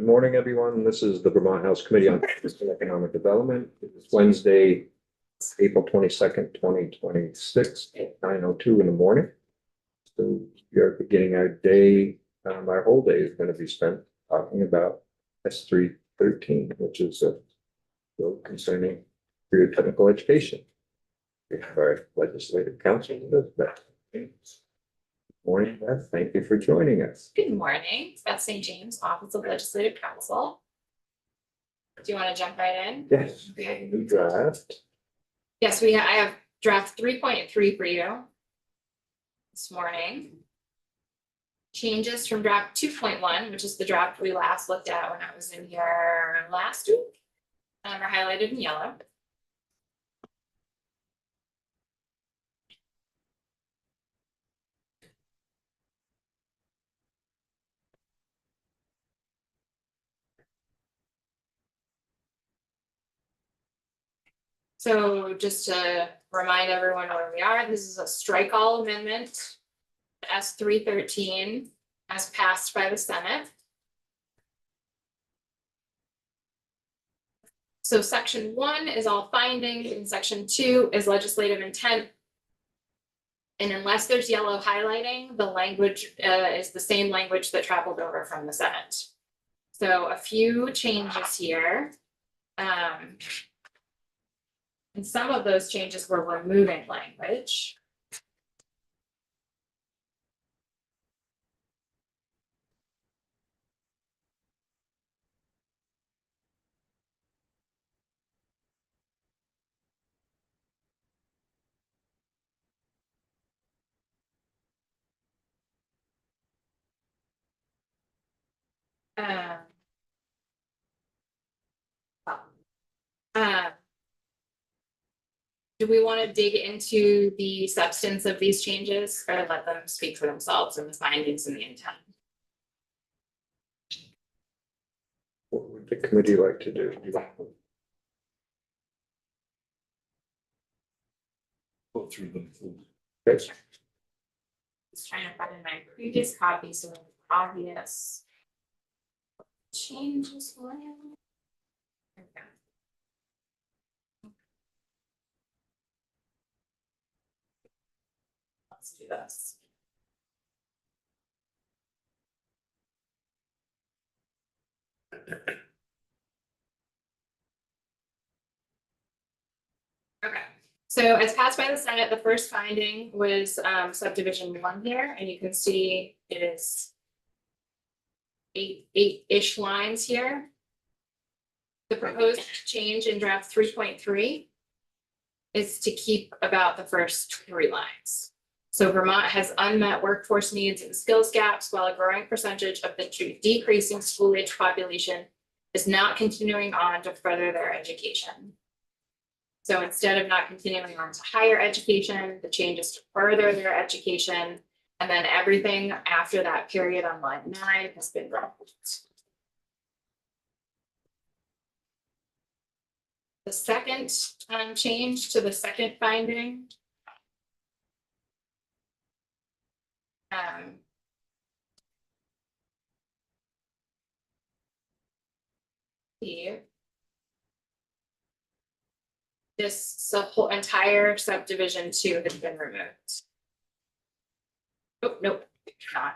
Good morning, everyone. This is the Vermont House Committee on Fiscal and Economic Development. It's Wednesday, April 22nd, 2026, at 9:02 in the morning. So we are beginning our day. Our whole day is going to be spent talking about S313, which is a bill concerning career technical education. We have our legislative counsel with us, Beth. Morning, Beth. Thank you for joining us. Good morning, it's Beth St. James, Office of Legislative Counsel. Do you want to jump right in? Yes, Okay. new draft. Yes, I have draft 3.3 for you this morning. Changes from draft 2.1, which is the draft we last looked at when I was in here last week, are highlighted in yellow. So just to remind everyone where we are, this is a strike all amendment. S313 as passed by the Senate. So section 1 is all findings and section 2 is legislative intent. And unless there's yellow highlighting, the language is the same language that traveled over from the Senate. So a few changes here. And some of those changes were removing language. Do we want to dig into the substance of these changes or let them speak for themselves and the findings and the intent? What would the committee like to do? Go through them. Yes. Just trying to find my previous copy so it's obvious. Changes. There we go. Let's do this. Okay, so as passed by the Senate, the first finding was subdivision 1 here, and you can see it is eight-ish lines here. The proposed change in draft 3.3 is to keep about the first 3 lines. So Vermont has unmet workforce needs and skills gaps, while a growing percentage of the decreasing school-age population is not continuing on to further their education. So instead of not continuing on to higher education, the change is to further their education, and then everything after that period on line 9 has been removed. The second change to the second finding here. This whole entire subdivision 2 has been removed. Oh, nope, not.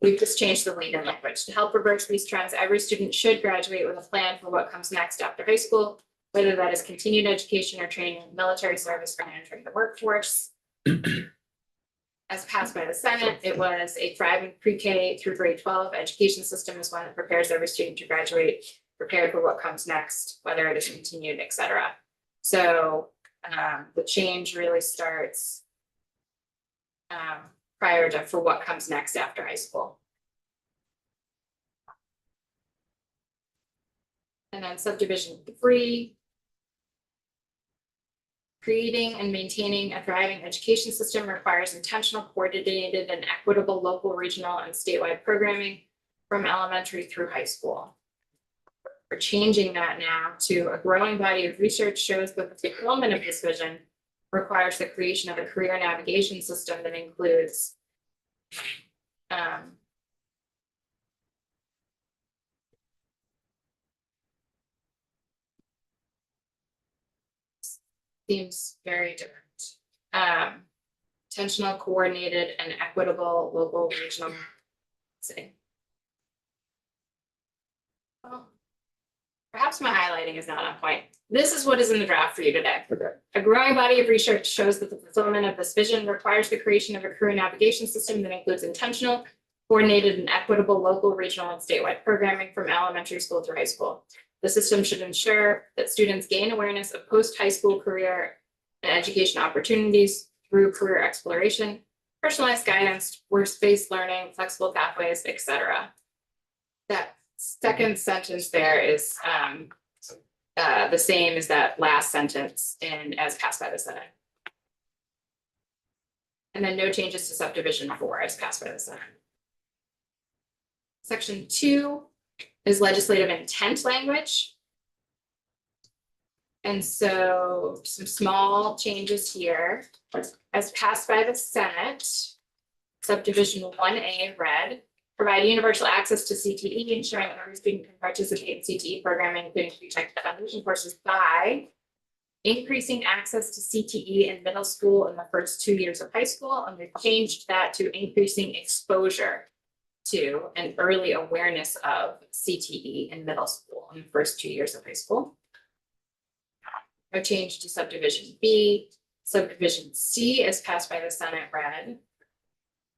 We've just changed the lead in language. To help reverse these trends, every student should graduate with a plan for what comes next after high school, whether that is continued education or training in military service or entering the workforce. As passed by the Senate, it was a thriving pre-K through grade 12 education system is one that prepares every student to graduate, prepared for what comes next, whether it is continued, etc. So the change really starts prior to for what comes next after high school. And then subdivision 3. Creating and maintaining a thriving education system requires intentional, coordinated, and equitable local, regional, and statewide programming from elementary through high school. We're changing that now to a growing body of research shows that the fulfillment of this vision requires the creation of a career navigation system that includes seems very different. Intentional, coordinated, and equitable local regional. Say. Well, perhaps my highlighting is not on point. This is what is in the draft for you today. Okay. A growing body of research shows that the fulfillment of this vision requires the creation of a career navigation system that includes intentional, coordinated, and equitable local, regional, and statewide programming from elementary school through high school. The system should ensure that students gain awareness of post-high school career and education opportunities through career exploration, personalized guidance, workspace learning, flexible pathways, etc. That second sentence there is the same as that last sentence in as passed by the Senate. And then no changes to subdivision 4 as passed by the Senate. Section 2 is legislative intent language. And so some small changes here. As passed by the Senate, subdivision 1A read, provide universal access to CTE, ensuring every student can participate in CTE programming, including pre-tech foundation courses by increasing access to CTE in middle school in the first 2 years of high school. And we've changed that to increasing exposure to and early awareness of CTE in middle school in the first 2 years of high school. No change to subdivision B. Subdivision C, as passed by the Senate, read,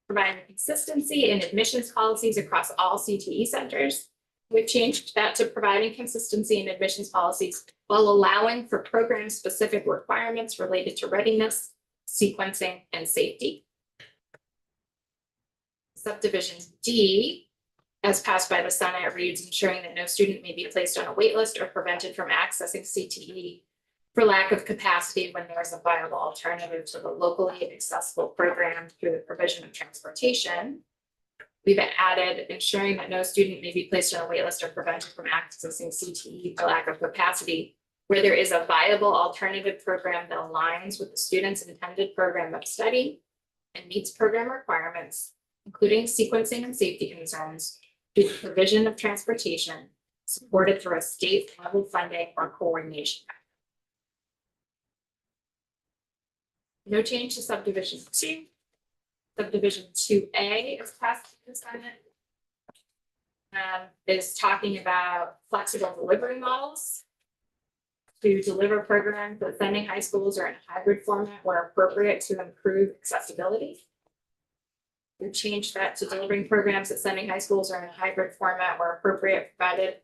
providing consistency in admissions policies across all CTE centers. We've changed that to providing consistency in admissions policies while allowing for program-specific requirements related to readiness, sequencing, and safety. Subdivision D, as passed by the Senate, reads, ensuring that no student may be placed on a wait list or prevented from accessing CTE for lack of capacity when there is a viable alternative to the locally accessible program through the provision of transportation. We've added ensuring that no student may be placed on a wait list or prevented from accessing CTE for lack of capacity where there is a viable alternative program that aligns with the student's intended program of study and meets program requirements, including sequencing and safety concerns, through the provision of transportation supported through a state level funding or coordination. No change to subdivision 2. Subdivision 2A is passed through the Senate. Is talking about flexible delivery models to deliver programs that sending high schools are in a hybrid format where appropriate to improve accessibility. We changed that to delivering programs that sending high schools are in a hybrid format where appropriate, provided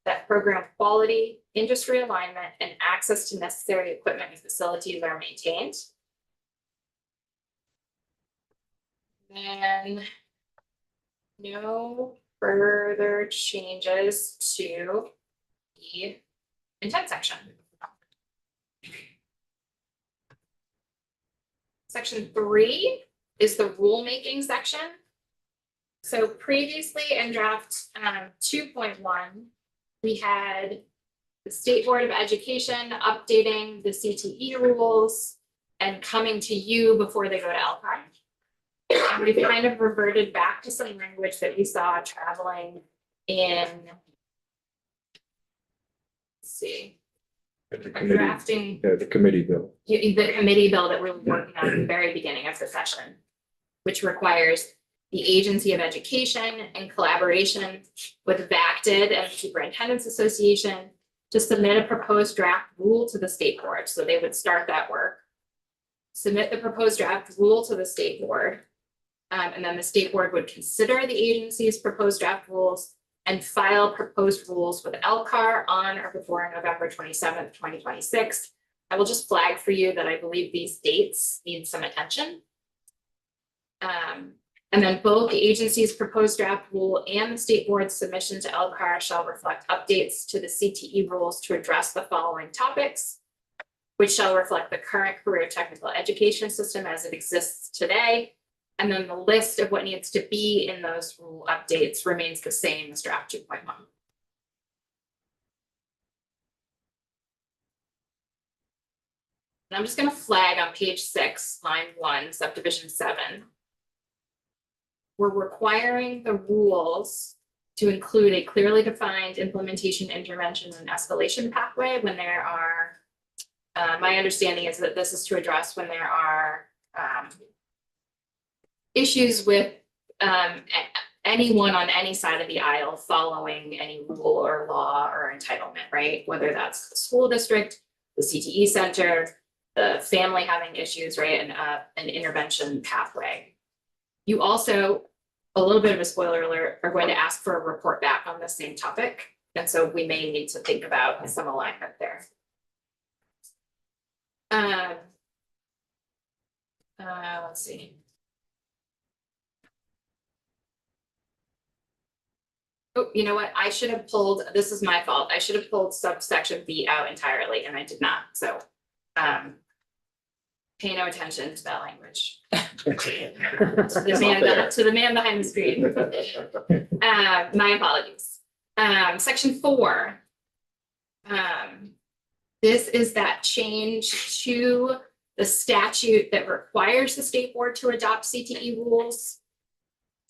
that program quality, industry alignment, and access to necessary equipment and facilities are maintained. Then no further changes to the intent section. Section 3 is the rulemaking section. So previously in draft 2.1, we had the State Board of Education updating the CTE rules and coming to you before they go to LCAR. And we've kind of reverted back to some language that we saw traveling in, let's see, The committee, drafting the committee bill. the committee bill that we were working on at the very beginning of the session, which requires the Agency of Education in collaboration with VACTID and Superintendent's Association to submit a proposed draft rule to the state board. So they would start that work, submit the proposed draft rule to the state board. And then the state board would consider the agency's proposed draft rules and file proposed rules with LCAR on or before November 27th, 2026. I will just flag for you that I believe these dates need some attention. And then both the agency's proposed draft rule and the state board's submission to LCAR shall reflect updates to the CTE rules to address the following topics, which shall reflect the current career technical education system as it exists today. And then the list of what needs to be in those rule updates remains the same as draft 2.1. And I'm just going to flag on page 6, line 1, subdivision 7. We're requiring the rules to include a clearly defined implementation, intervention, and escalation pathway when there are My understanding is that this is to address when there are issues with anyone on any side of the aisle following any rule or law or entitlement, right? Whether that's the school district, the CTE center, the family having issues, right? And an intervention pathway. You also, a little bit of a spoiler alert, are going to ask for a report back on the same topic. And so we may need to think about some alignment there. Let's see. Oh, you know what? I should have pulled, this is my fault. I should have pulled subsection B out entirely and I did not. So pay no attention to that language. To the man behind the screen. My apologies. Section 4. This is that change to the statute that requires the state board to adopt CTE rules,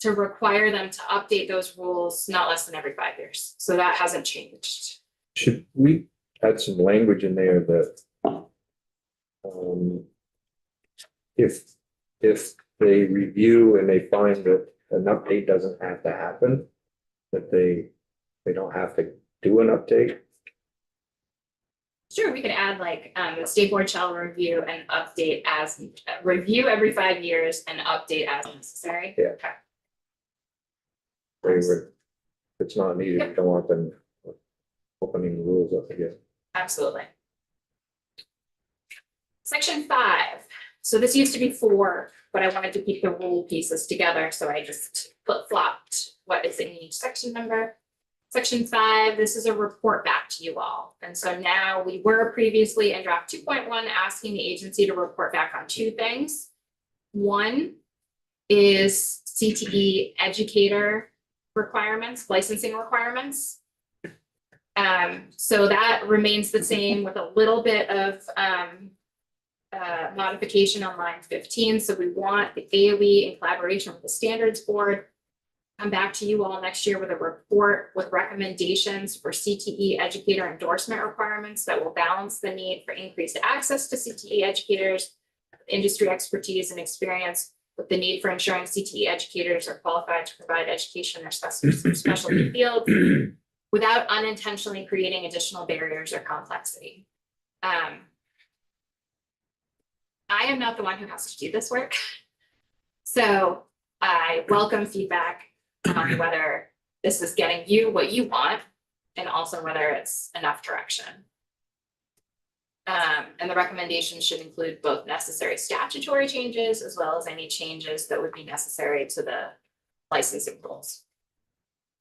to require them to update those rules not less than every 5 years. So that hasn't changed. Should we add some language in there that if they review and they find that an update doesn't have to happen, that they don't have to do an update? Sure, we could add like, the state board shall review and update as, review every 5 years and update as necessary. Yeah. Okay. They would, if it's not needed, you don't want them opening the rules up again. Absolutely. Section 5. So this used to be 4, but I wanted to keep the rule pieces together, so I just flip-flopped what is in each section number. Section 5, this is a report back to you all. And so now we were previously in draft 2.1 asking the agency to report back on 2 things. One is CTE educator requirements, licensing requirements. So that remains the same with a little bit of modification on line 15. So we want the AOE in collaboration with the standards board come back to you all next year with a report with recommendations for CTE educator endorsement requirements that will balance the need for increased access to CTE educators, industry expertise and experience, with the need for ensuring CTE educators are qualified to provide education in their specialty field without unintentionally creating additional barriers or complexity. I am not the one who has to do this work. So I welcome feedback on whether this is getting you what you want and also whether it's enough direction. And the recommendations should include both necessary statutory changes as well as any changes that would be necessary to the licensing rules.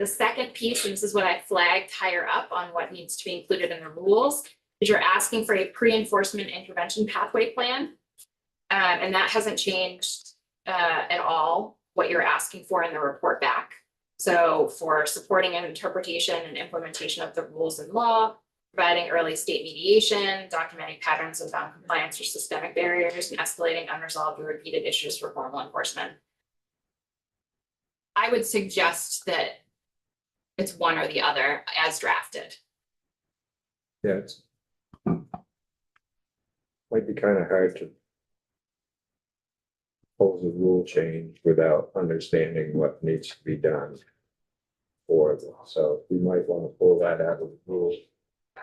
The second piece, and this is what I flagged higher up on what needs to be included in the rules, is you're asking for a pre-enforcement intervention pathway plan. And that hasn't changed at all what you're asking for in the report back. So for supporting an interpretation and implementation of the rules and law, providing early state mediation, documenting patterns of non-compliance or systemic barriers, and escalating unresolved or repeated issues for formal enforcement. I would suggest that it's one or the other as drafted. Yeah, it's might be kind of hard to pose a rule change without understanding what needs to be done for them. So we might want to pull that out of the rule,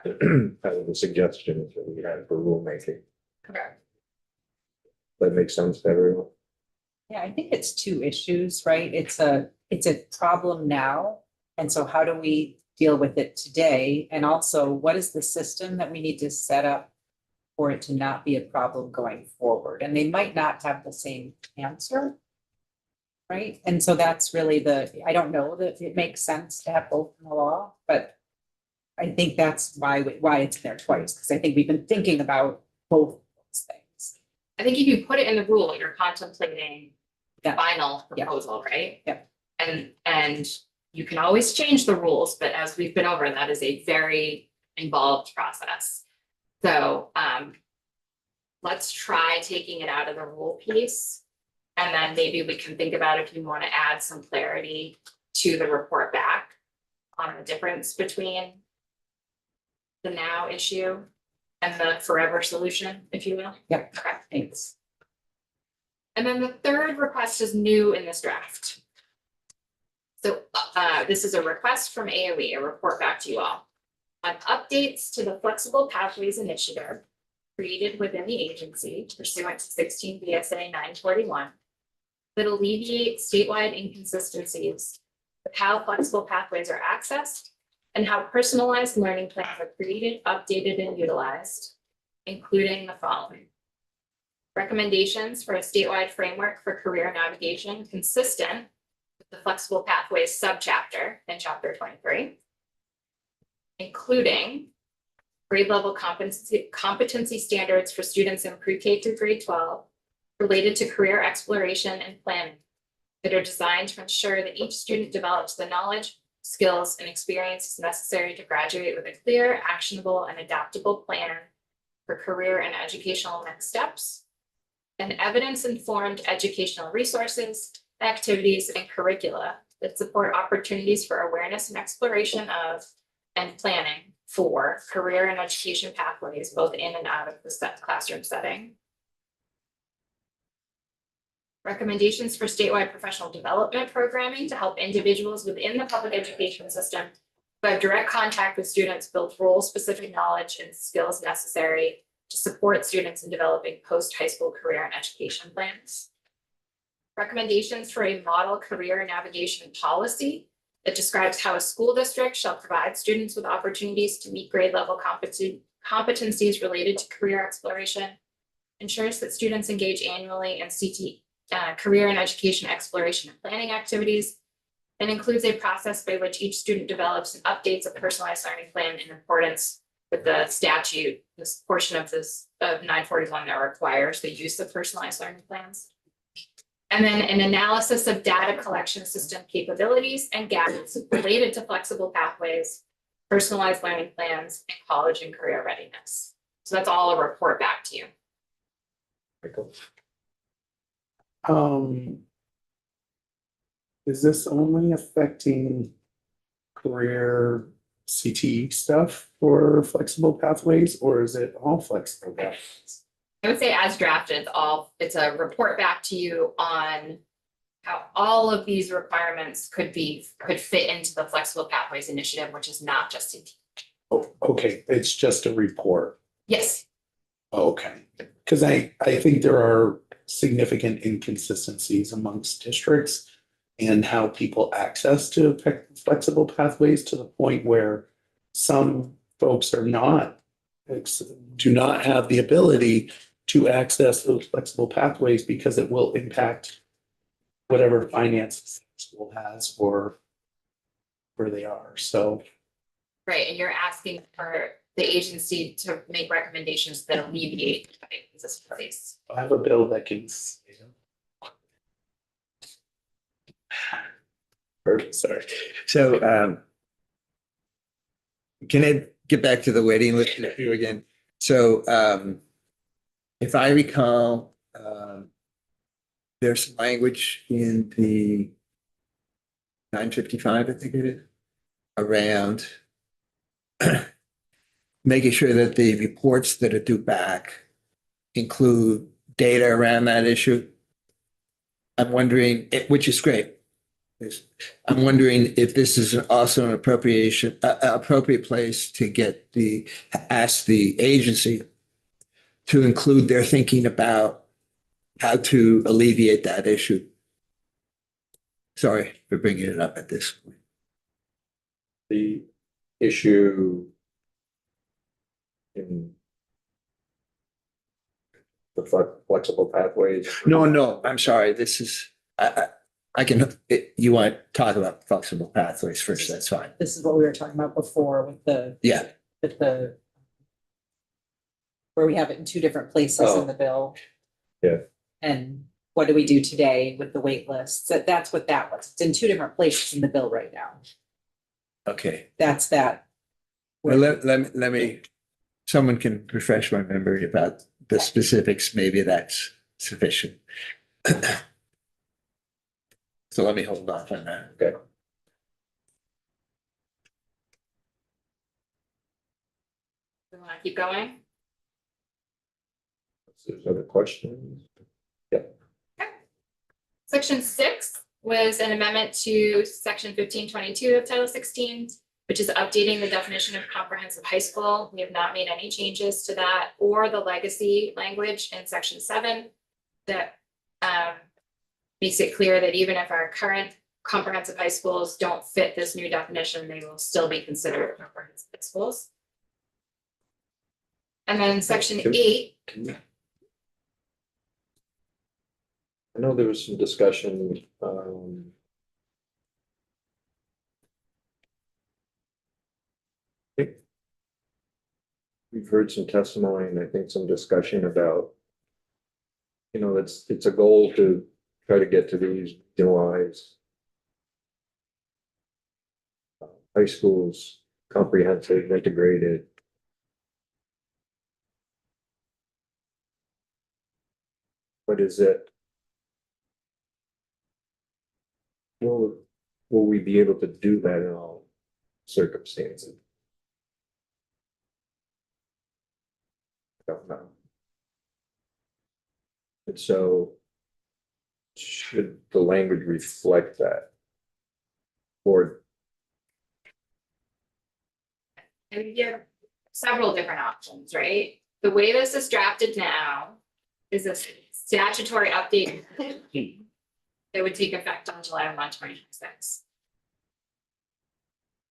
out of the suggestions that we had for rulemaking. Correct. That makes sense to everyone. Yeah, I think it's 2 issues, right? It's a problem now. And so how do we deal with it today? And also, what is the system that we need to set up for it to not be a problem going forward? And they might not have the same answer. Right? And so that's really I don't know that it makes sense to have both in the law, but I think that's why it's there twice, because I think we've been thinking about both of those things. I think if you put it in the rule, you're contemplating the Yeah. final Yeah. proposal, right? Yeah. And you can always change the rules, but as we've been over, that is a very involved process. So let's try taking it out of the rule piece. And then maybe we can think about if you want to add some clarity to the report back on the difference between the now issue and the forever solution, if you will. Yep. Okay. Thanks. And then the third request is new in this draft. So this is a request from AOE, a report back to you all. On updates to the Flexible Pathways Initiative created within the agency pursuant to 16 VSA 941 that alleviate statewide inconsistencies with how flexible pathways are accessed and how personalized learning plans are created, updated, and utilized, including the following. Recommendations for a statewide framework for career navigation consistent with the Flexible Pathways subchapter in Chapter 23, including grade level competency standards for students in pre-K through grade 12 related to career exploration and planning that are designed to ensure that each student develops the knowledge, skills, and experiences necessary to graduate with a clear, actionable, and adaptable plan for career and educational next steps, and evidence-informed educational resources, activities, and curricula that support opportunities for awareness and exploration of and planning for career and education pathways, both in and out of the classroom setting. Recommendations for statewide professional development programming to help individuals within the public education system who have direct contact with students build role-specific knowledge and skills necessary to support students in developing post-high school career and education plans. Recommendations for a model career navigation policy that describes how a school district shall provide students with opportunities to meet grade level competencies related to career exploration, ensures that students engage annually in career and education exploration and planning activities, and includes a process by which each student develops and updates a personalized learning plan in accordance with the statute, this portion of this of 941 that requires the use of personalized learning plans. And then an analysis of data collection system capabilities and gaps related to flexible pathways, personalized learning plans, and college and career readiness. So that's all a report back to you. Michael? Is this only affecting career CTE stuff for flexible pathways, or is it all flexible pathways? I would say as drafted, it's a report back to you on how all of these requirements could fit into the Flexible Pathways Initiative, which is not just CTE. Oh, okay, it's just a report. Yes, Okay, because I think there are significant inconsistencies amongst districts and how people access to flexible pathways to the point where some folks do not have the ability to access those flexible pathways because it will impact whatever finances the school has or where they are. So right, and you're asking for the agency to make recommendations that alleviate this place. I have a bill that can. Sorry. So, can I get back to the waiting list issue again? So, if I recall, there's some language in the 955, I think it is, around making sure that the reports that are due back include data around that issue. I'm wondering, which is great. I'm wondering if this is also an appropriate place to ask the agency to include their thinking about how to alleviate that issue. Sorry for bringing it up at this point. The issue in the flexible pathways. No, I'm sorry. This is, I can, you want to talk about flexible pathways first, that's fine. This is what we were talking about before with Yeah, where we have it in two different places in the bill. Yeah. And what do we do today with the wait list? So that's what that was. It's in two different places in the bill right now. okay. That's that. Well, let me, someone can refresh my memory about the specifics. Maybe that's sufficient. So let me hold off on that. Okay. We want to keep going? There's other questions? Section 6 was an amendment to section 1522 of Title 16, which is updating the definition of comprehensive high school. We have not made any changes to that or the legacy language in section 7 that makes it clear that even if our current comprehensive high schools don't fit this new definition, they will still be considered comprehensive high schools. And then section 8. I know there was some discussion, I think we've heard some testimony and I think some discussion about, you know, it's a goal to try to get to these regionalized high schools, comprehensive, integrated. What is it? Will we be able to do that in all circumstances? I don't know. And so should the language reflect that? Or And you have several different options, right? The way this is drafted now is a statutory update that would take effect on July 1, 2026.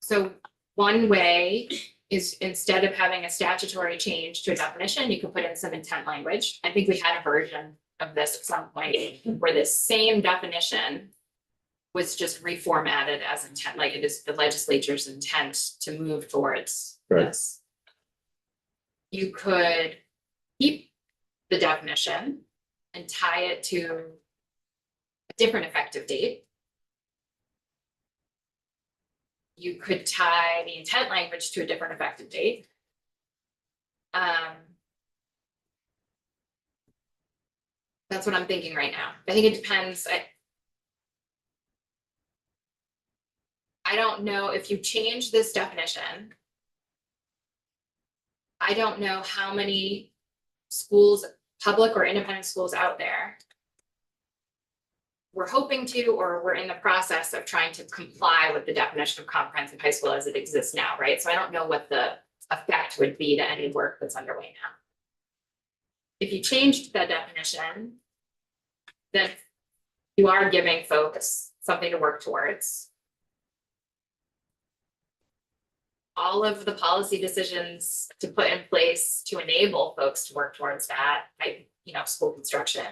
So one way is instead of having a statutory change to a definition, you could put in some intent language. I think we had a version of this at some point where this same definition was just reformatted as intent, like it is the legislature's intent to move towards Right. this. You could keep the definition and tie it to a different effective date. You could tie the intent language to a different effective date. That's what I'm thinking right now. I think it depends. I don't know if you change this definition. I don't know how many schools, public or independent schools out there we're hoping to, or we're in the process of trying to comply with the definition of comprehensive high school as it exists now, right? So I don't know what the effect would be to any work that's underway now. If you changed that definition, then you are giving folks something to work towards. All of the policy decisions to put in place to enable folks to work towards that, school construction,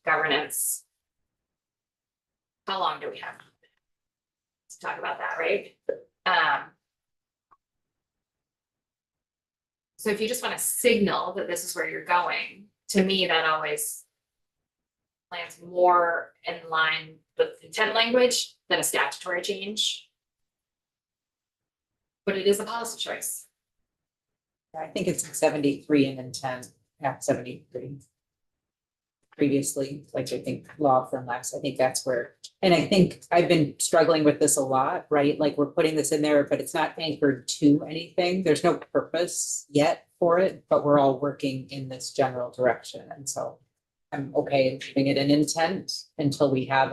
governance. How long do we have to talk about that, right? So if you just want to signal that this is where you're going, to me, that always lands more in line with intent language than a statutory change. But it is a policy choice. I think it's 73 and then 10, 73. Previously, like I think law firm last, I think that's where, and I think I've been struggling with this a lot, right? Like we're putting this in there, but it's not anchored to anything. There's no purpose yet for it, but we're all working in this general direction. And so I'm okay leaving it an intent until we have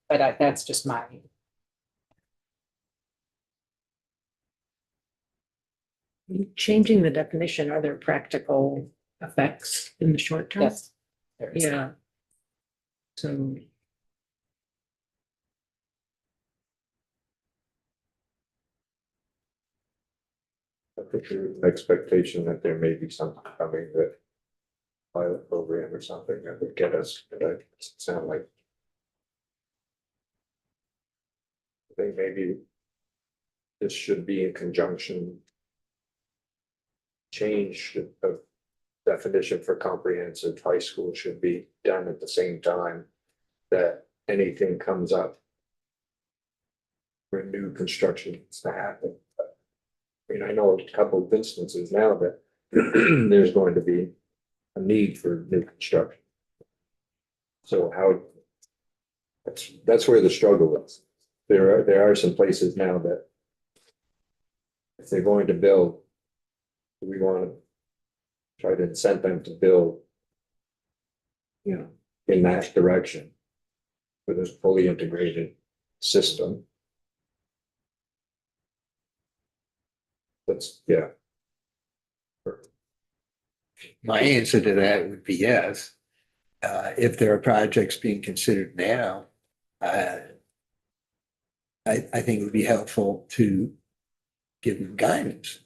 that's just my. Changing the definition, are there practical effects in the short term? Yes. there is. Yeah. So, I think there's an expectation that there may be something coming, that pilot program or something that would get us, but it doesn't sound like. I think maybe this should be in conjunction. Change of definition for comprehensive high school should be done at the same time that anything comes up for new construction needs to happen. I mean, I know a couple of instances now that there's going to be a need for new construction. So how, that's where the struggle is. There are some places now that if they're going to build, we want to try to incent them to build Yeah. in that direction with a fully integrated system. That's, yeah. My answer to that would be yes. If there are projects being considered now, I think it would be helpful to give them guidance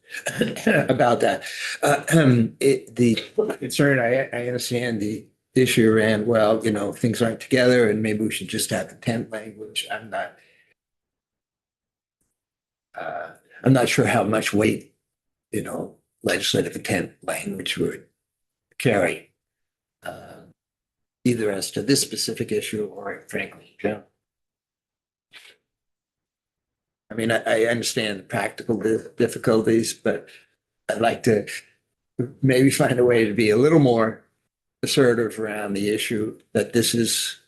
about that. The concern, I understand the issue around, well, things aren't together and maybe we should just have the tent language. I'm not sure how much weight, legislative intent language would carry, either as to this specific issue or frankly, in general. I mean, I understand the practical difficulties, but I'd like to maybe find a way to be a little more assertive around the issue that this is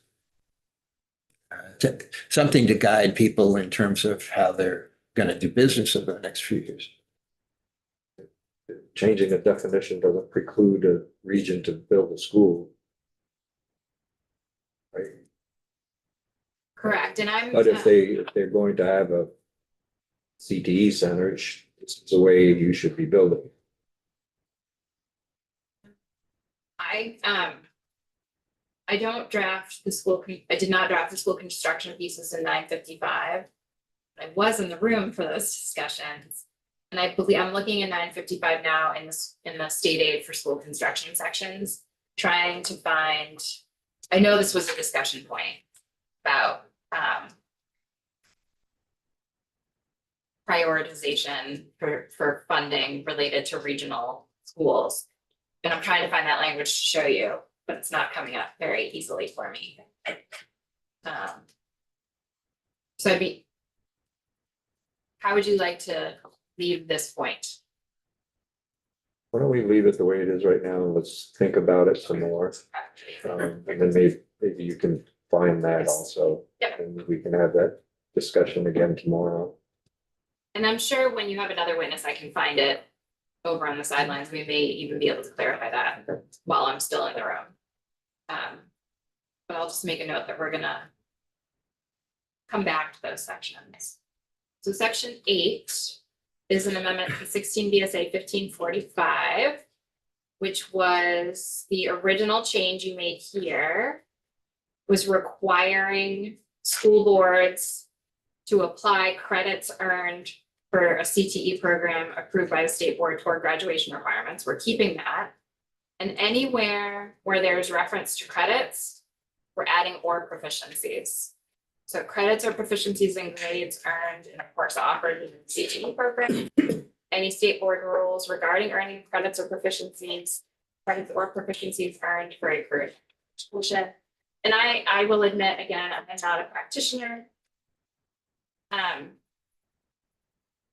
something to guide people in terms of how they're going to do business over the next few years. Changing the definition doesn't preclude a region to build a school. Right? Correct, and I'm. But if they're going to have a CTE center, this is the way you should be building. I don't draft the school, I did not draft the school construction pieces in 955. I was in the room for those discussions. And I believe, I'm looking at 955 now in the state aid for school construction sections, trying to find, I know this was a discussion point about prioritization for funding related to regional schools. And I'm trying to find that language to show you, but it's not coming up very easily for me. So how would you like to leave this point? Why don't we leave it the way it is right now? Let's think about it some more. And then maybe you can find that also. Yep. And we can have that discussion again tomorrow. And I'm sure when you have another witness, I can find it over on the sidelines. We may even be able to clarify that while I'm still in the room. But I'll just make a note that we're gonna come back to those sections. So section 8 is an amendment to 16 BSA 1545, which was the original change you made here, was requiring school boards to apply credits earned for a CTE program approved by the state board toward graduation requirements. We're keeping that. And anywhere where there's reference to credits, we're adding or proficiencies. So credits or proficiencies in grades earned in a course offered in the CTE program. Any state board rules regarding earning credits or proficiencies earned for a career education. And I will admit, again, I'm not a practitioner. I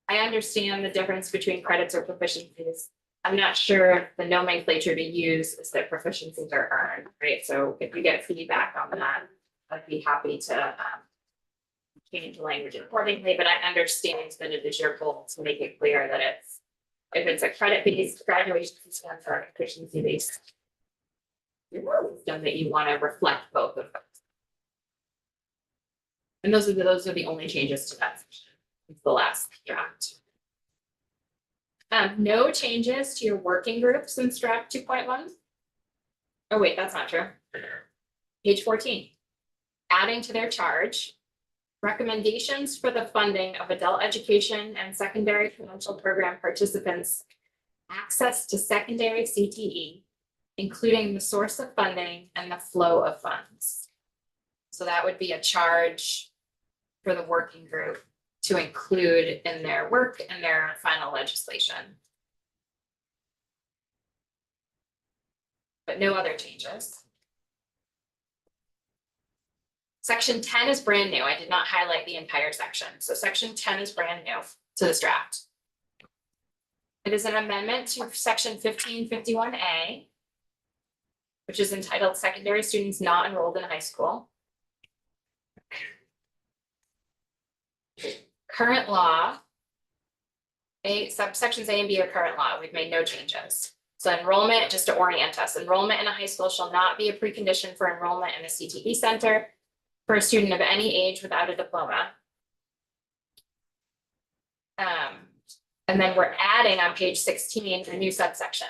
understand the difference between credits or proficiencies. I'm not sure if the nomenclature to use is that proficiencies are earned, right? So if you get feedback on that, I'd be happy to change the language accordingly, but I understand that it is your goal to make it clear that if it's a credit-based graduation system or a proficiency-based, then that you want to reflect both of those. And those are the only changes to that section. It's the last draft. No changes to your working groups in draft 2.1. Oh wait, that's not true. Page 14. Adding to their charge, recommendations for the funding of adult education and secondary credential program participants' access to secondary CTE, including the source of funding and the flow of funds. So that would be a charge for the working group to include in their work and their final legislation. But no other changes. Section 10 is brand new. I did not highlight the entire section. So section 10 is brand new to this draft. It is an amendment to section 1551A, which is entitled Secondary Students Not Enrolled in High School. Current law, subsections A and B are current law. We've made no changes. So enrollment, just to orient us, enrollment in a high school shall not be a precondition for enrollment in a CTE center for a student of any age without a diploma. And then we're adding on page 16, a new subsection.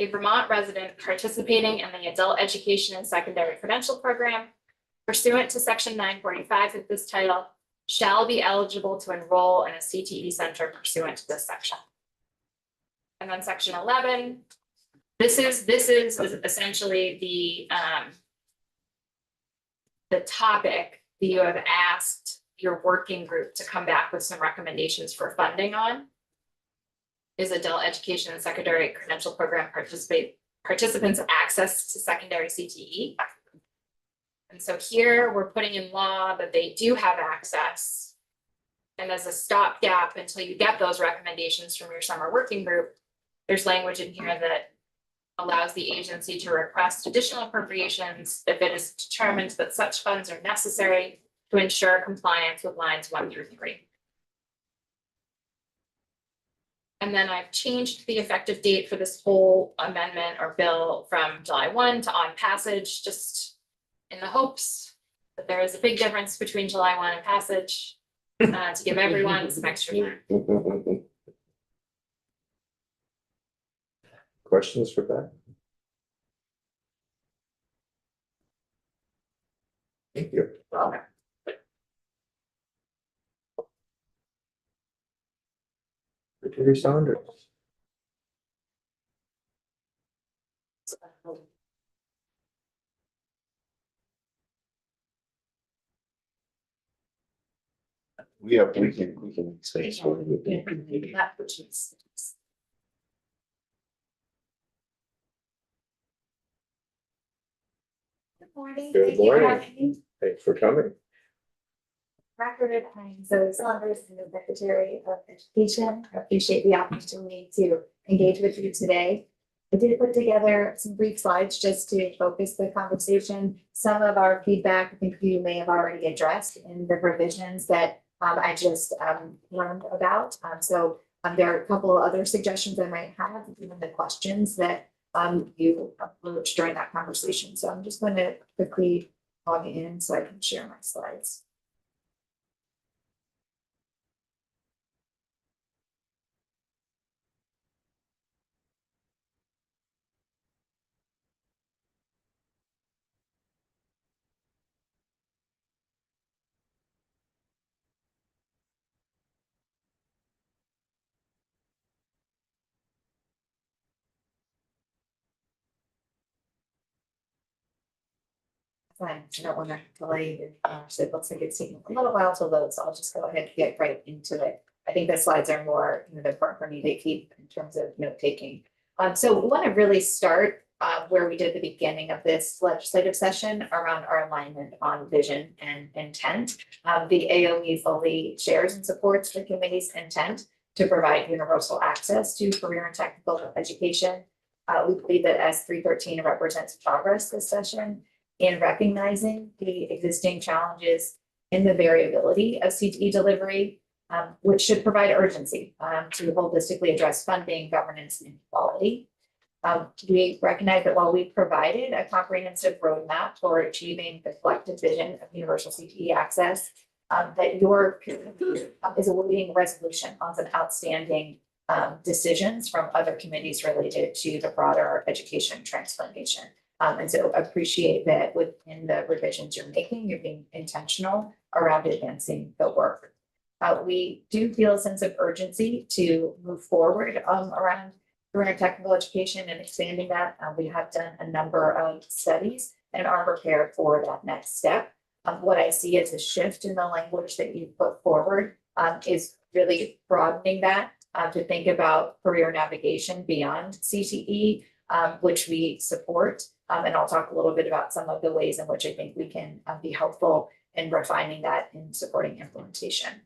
A Vermont resident participating in the adult education and secondary credential program pursuant to section 945 of this title shall be eligible to enroll in a CTE center pursuant to this section. And then section 11, this is essentially the topic that you have asked your working group to come back with some recommendations for funding on. Is adult education and secondary credential program participants access to secondary CTE. And so here we're putting in law that they do have access. And as a stopgap until you get those recommendations from your summer working group, there's language in here that allows the agency to request additional appropriations if it is determined that such funds are necessary to ensure compliance with lines 1 through 3. And then I've changed the effective date for this whole amendment or bill from July 1 to on passage, just in the hopes that there is a big difference between July 1 and passage, to give everyone some extra time. Questions for Beth? Thank you. Secretary Saunders. We can space for you. Good morning. Good Thank you for morning. having me. Thanks for coming. Record, I'm Zoe Saunders, I'm the Secretary of Education. I appreciate the opportunity to engage with you today. I did put together some brief slides just to focus the conversation. Some of our feedback, I think you may have already addressed in the revisions that I just learned about. So there are a couple of other suggestions I might have, given the questions that you approached during that conversation. So I'm just going to quickly log in so I can share my slides. Fine, I don't want to delay you. So it looks like it's taking a little while to load, so I'll just go ahead and get right into it. I think the slides are more, important for me to keep in terms of note taking. So we want to really start where we did the beginning of this legislative session around our alignment on vision and intent. The AOE fully shares and supports the committee's intent to provide universal access to career and technical education. We believe that S313 represents progress this session in recognizing the existing challenges in the variability of CTE delivery, which should provide urgency to holistically address funding, governance, and quality. We recognize that while we provided a comprehensive roadmap for achieving the collective vision of universal CTE access, that your committee is awaiting resolution on some outstanding decisions from other committees related to the broader education transformation. And so appreciate that within the revisions you're making, you're being intentional around advancing the work. We do feel a sense of urgency to move forward around career and technical education and expanding that. We have done a number of studies and are prepared for that next step. What I see as a shift in the language that you put forward is really broadening that to think about career navigation beyond CTE, which we support. And I'll talk a little bit about some of the ways in which I think we can be helpful in refining that and supporting implementation.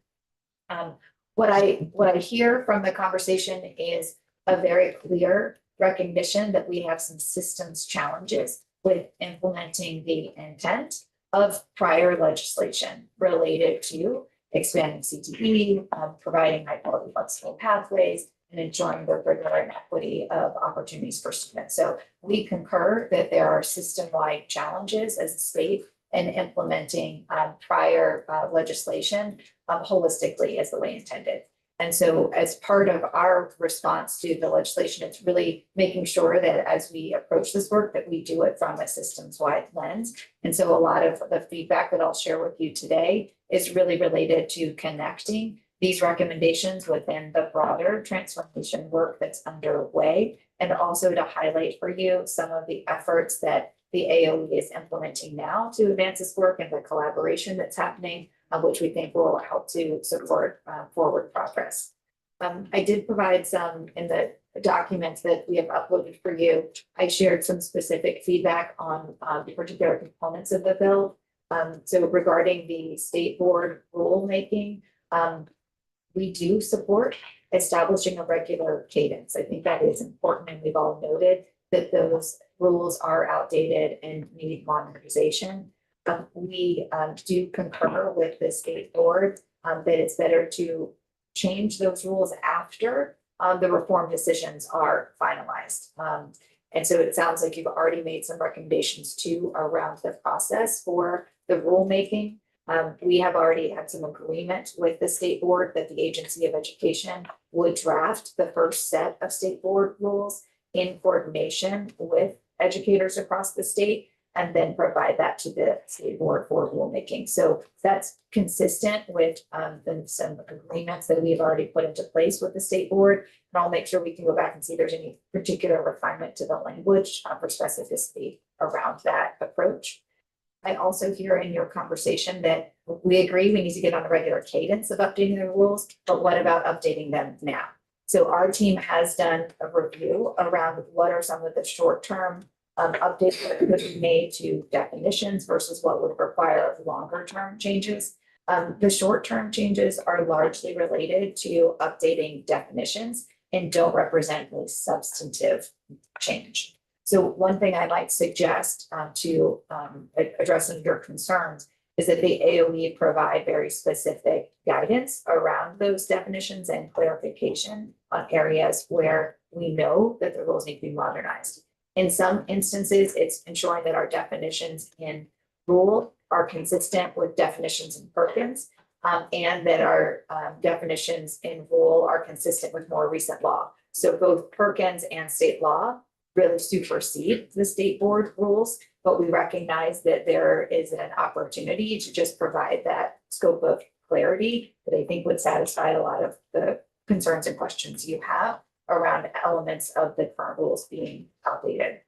What I hear from the conversation is a very clear recognition that we have some systems challenges with implementing the intent of prior legislation related to expanding CTE, providing high quality flexible pathways, and ensuring the rigor and equity of opportunities for students. So we concur that there are system-wide challenges as a state in implementing prior legislation holistically as the way intended. And so as part of our response to the legislation, it's really making sure that as we approach this work, that we do it from a systems-wide lens. And so a lot of the feedback that I'll share with you today is really related to connecting these recommendations within the broader transformation work that's underway, and also to highlight for you some of the efforts that the AOE is implementing now to advance this work and the collaboration that's happening, which we think will help to support forward progress. I did provide some in the documents that we have uploaded for you. I shared some specific feedback on the particular components of the bill. So regarding the state board rulemaking, we do support establishing a regular cadence. I think that is important, and we've all noted that those rules are outdated and need modernization. We do concur with the state board that it's better to change those rules after the reform decisions are finalized. And so it sounds like you've already made some recommendations too around the process for the rulemaking. We have already had some agreement with the state board that the Agency of Education would draft the first set of state board rules in coordination with educators across the state, and then provide that to the state board for rulemaking. So that's consistent with some agreements that we've already put into place with the state board. And I'll make sure we can go back and see if there's any particular refinement to the language for specificity around that approach. I also hear in your conversation that we agree we need to get on a regular cadence of updating the rules, but what about updating them now? So our team has done a review around what are some of the short-term updates that could be made to definitions versus what would require longer-term changes. The short-term changes are largely related to updating definitions and don't represent a substantive change. So one thing I might suggest to address some of your concerns is that the AOE provide very specific guidance around those definitions and clarification on areas where we know that the rules need to be modernized. In some instances, it's ensuring that our definitions in rule are consistent with definitions in Perkins, and that our definitions in rule are consistent with more recent law. So both Perkins and state law really supersede the state board rules, but we recognize that there is an opportunity to just provide that scope of clarity that I think would satisfy a lot of the concerns and questions you have around elements of the current rules being outdated.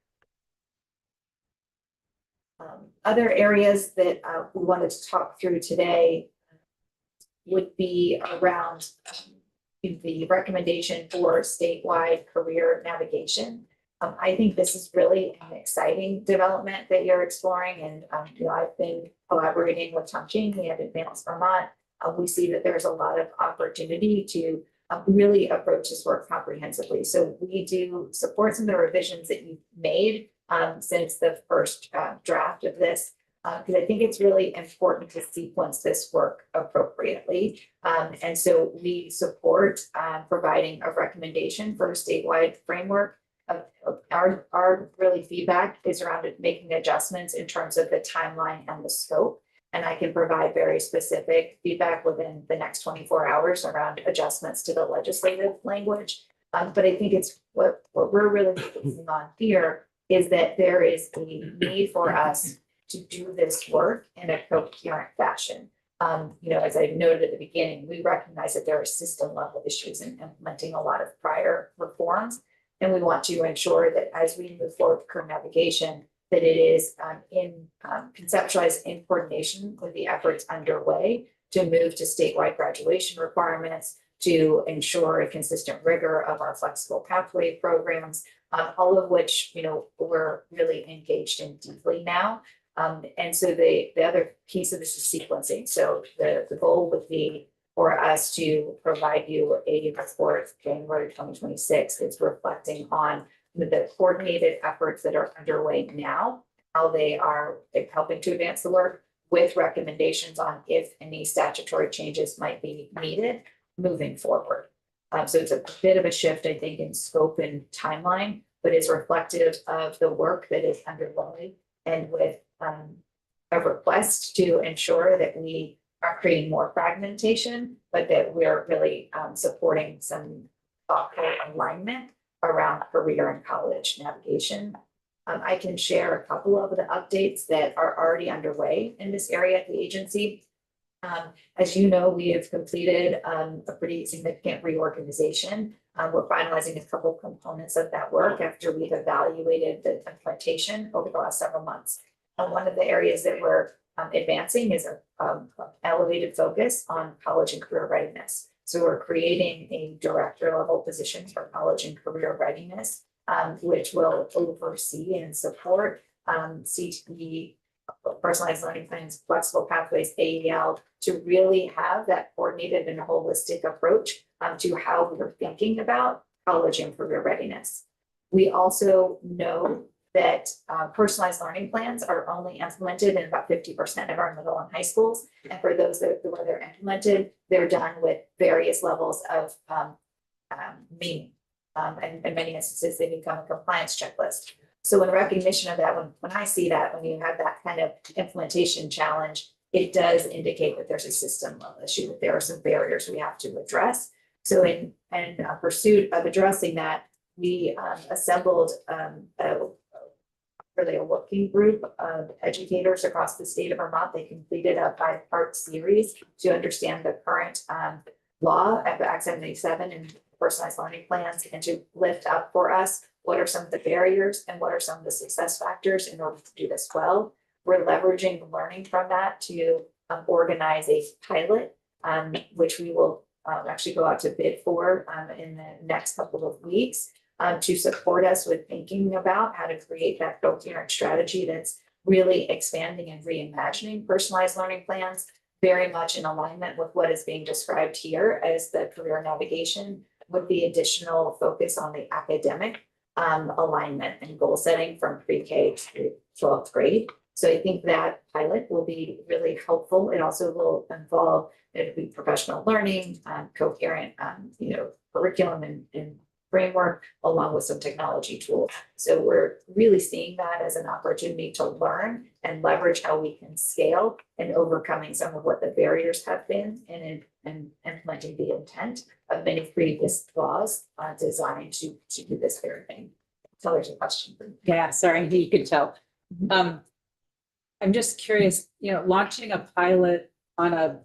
Other areas that we wanted to talk through today would be around the recommendation for statewide career navigation. I think this is really an exciting development that you're exploring, and I've been collaborating with Tom Cheney at Advance Vermont. We see that there's a lot of opportunity to really approach this work comprehensively. So we do support some of the revisions that you've made since the first draft of this, because I think it's really important to sequence this work appropriately. And so we support providing a recommendation for a statewide framework. Our really feedback is around making adjustments in terms of the timeline and the scope. And I can provide very specific feedback within the next 24 hours around adjustments to the legislative language. But I think it's what we're really focusing on here is that there is a need for us to do this work in a coherent fashion. As I noted at the beginning, we recognize that there are system level issues in implementing a lot of prior reforms. And we want to ensure that as we move forward with career navigation, that it is conceptualized in coordination with the efforts underway to move to statewide graduation requirements, to ensure a consistent rigor of our flexible pathway programs, all of which, we're really engaged in deeply now. And so the other piece of this is sequencing. So the goal would be for us to provide you a report January 2026 that's reflecting on the coordinated efforts that are underway now, how they are helping to advance the work, with recommendations on if any statutory changes might be needed moving forward. So it's a bit of a shift, I think, in scope and timeline, but is reflective of the work that is underway and with a request to ensure that we are creating more fragmentation, but that we're really supporting some thoughtful alignment around career and college navigation. I can share a couple of the updates that are already underway in this area at the agency. As you know, we have completed a pretty significant reorganization. We're finalizing a couple components of that work after we've evaluated the implementation over the last several months. One of the areas that we're advancing is a elevated focus on college and career readiness. So we're creating a director level position for college and career readiness, which will oversee and support CTE, personalized learning plans, flexible pathways, AEL, to really have that coordinated and holistic approach to how we're thinking about college and career readiness. We also know that personalized learning plans are only implemented in about 50% of our middle and high schools. And for those that where they're implemented, they're done with various levels of meaning. And in many instances, they become a compliance checklist. So in recognition of that, when I see that, when you have that kind of implementation challenge, it does indicate that there's a system level issue, that there are some barriers we have to address. So in pursuit of addressing that, we assembled really a working group of educators across the state of Vermont. They completed a 5-part series to understand the current law of Act 77 and personalized learning plans, and to lift up for us what are some of the barriers and what are some of the success factors in order to do this well. We're leveraging the learning from that to organize a pilot, which we will actually go out to bid for in the next couple of weeks to support us with thinking about how to create that coherent strategy that's really expanding and reimagining personalized learning plans, very much in alignment with what is being described here as the career navigation, with the additional focus on the academic alignment and goal setting from pre-K to 12th grade. So I think that pilot will be really helpful. It also will involve, it'll be professional learning, coherent, curriculum and framework, along with some technology tools. So we're really seeing that as an opportunity to learn and leverage how we can scale and overcoming some of what the barriers have been and implementing the intent of many previous laws designed to do this very thing. So there's a question for you. Yeah, sorry, you could tell. I'm just curious, launching a pilot on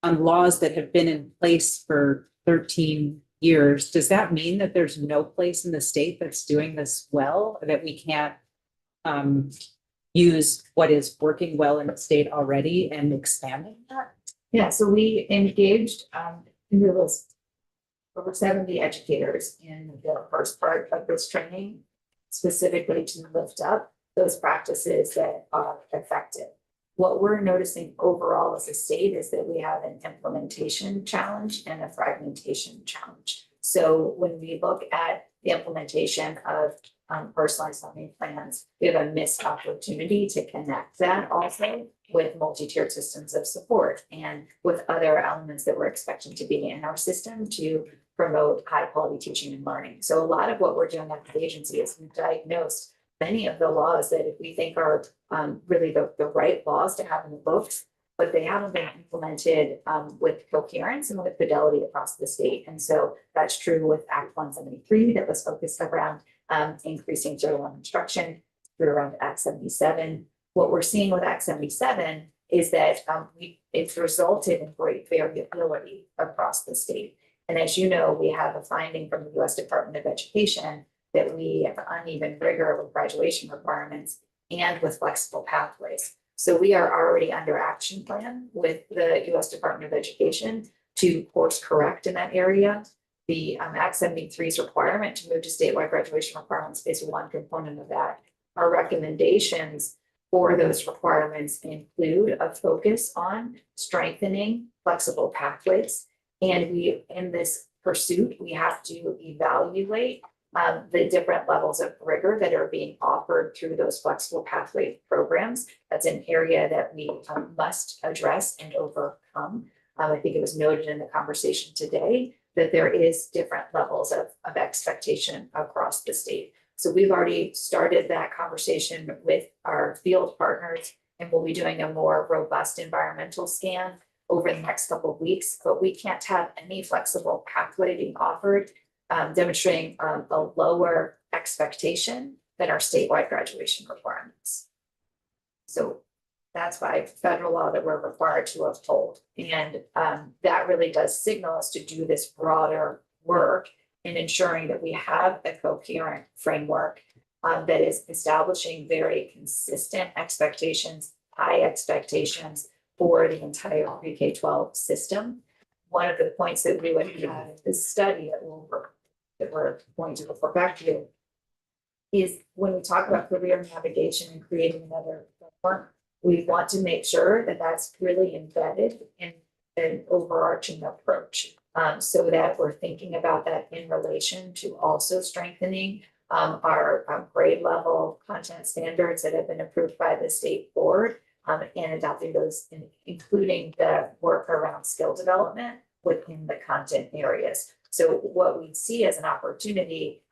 laws that have been in place for 13 years, does that mean that there's no place in the state that's doing this well, that we can't use what is working well in the state already and expanding that? Yeah, so we engaged there was over 70 educators in the first part of this training, specifically to lift up those practices that are effective. What we're noticing overall as a state is that we have an implementation challenge and a fragmentation challenge. So when we look at the implementation of personalized learning plans, we have a missed opportunity to connect that also with multi-tiered systems of support and with other elements that we're expecting to be in our system to promote high quality teaching and learning. So a lot of what we're doing at the agency is we've diagnosed many of the laws that if we think are really the right laws to have in the books, but they haven't been implemented with coherence and with fidelity across the state. And so that's true with Act 173 that was focused around increasing Tier 1 instruction, through around Act 77. What we're seeing with Act 77 is that it's resulted in great variability across the state. And as you know, we have a finding from the U.S. Department of Education that we have uneven rigor with graduation requirements and with flexible pathways. So we are already under action plan with the U.S. Department of Education to course correct in that area. The Act 73's requirement to move to statewide graduation requirements is one component of that. Our recommendations for those requirements include a focus on strengthening flexible pathways. And we, in this pursuit, we have to evaluate the different levels of rigor that are being offered through those flexible pathway programs. That's an area that we must address and overcome. I think it was noted in the conversation today that there is different levels of expectation across the state. So we've already started that conversation with our field partners, and we'll be doing a more robust environmental scan over the next couple of weeks, but we can't have any flexible pathway being offered, demonstrating a lower expectation than our statewide graduation requirements. So that's by federal law that we're required to uphold. And that really does signal us to do this broader work in ensuring that we have a coherent framework that is establishing very consistent expectations, high expectations for the entire pre-K-12 system. One of the points that we would have in this study that we're going to report back to you is when we talk about career navigation and creating another framework, we want to make sure that that's really embedded in an overarching approach. So that we're thinking about that in relation to also strengthening our grade level content standards that have been approved by the state board, and adopting those, including the work around skill development within the content areas. So what we see as an opportunity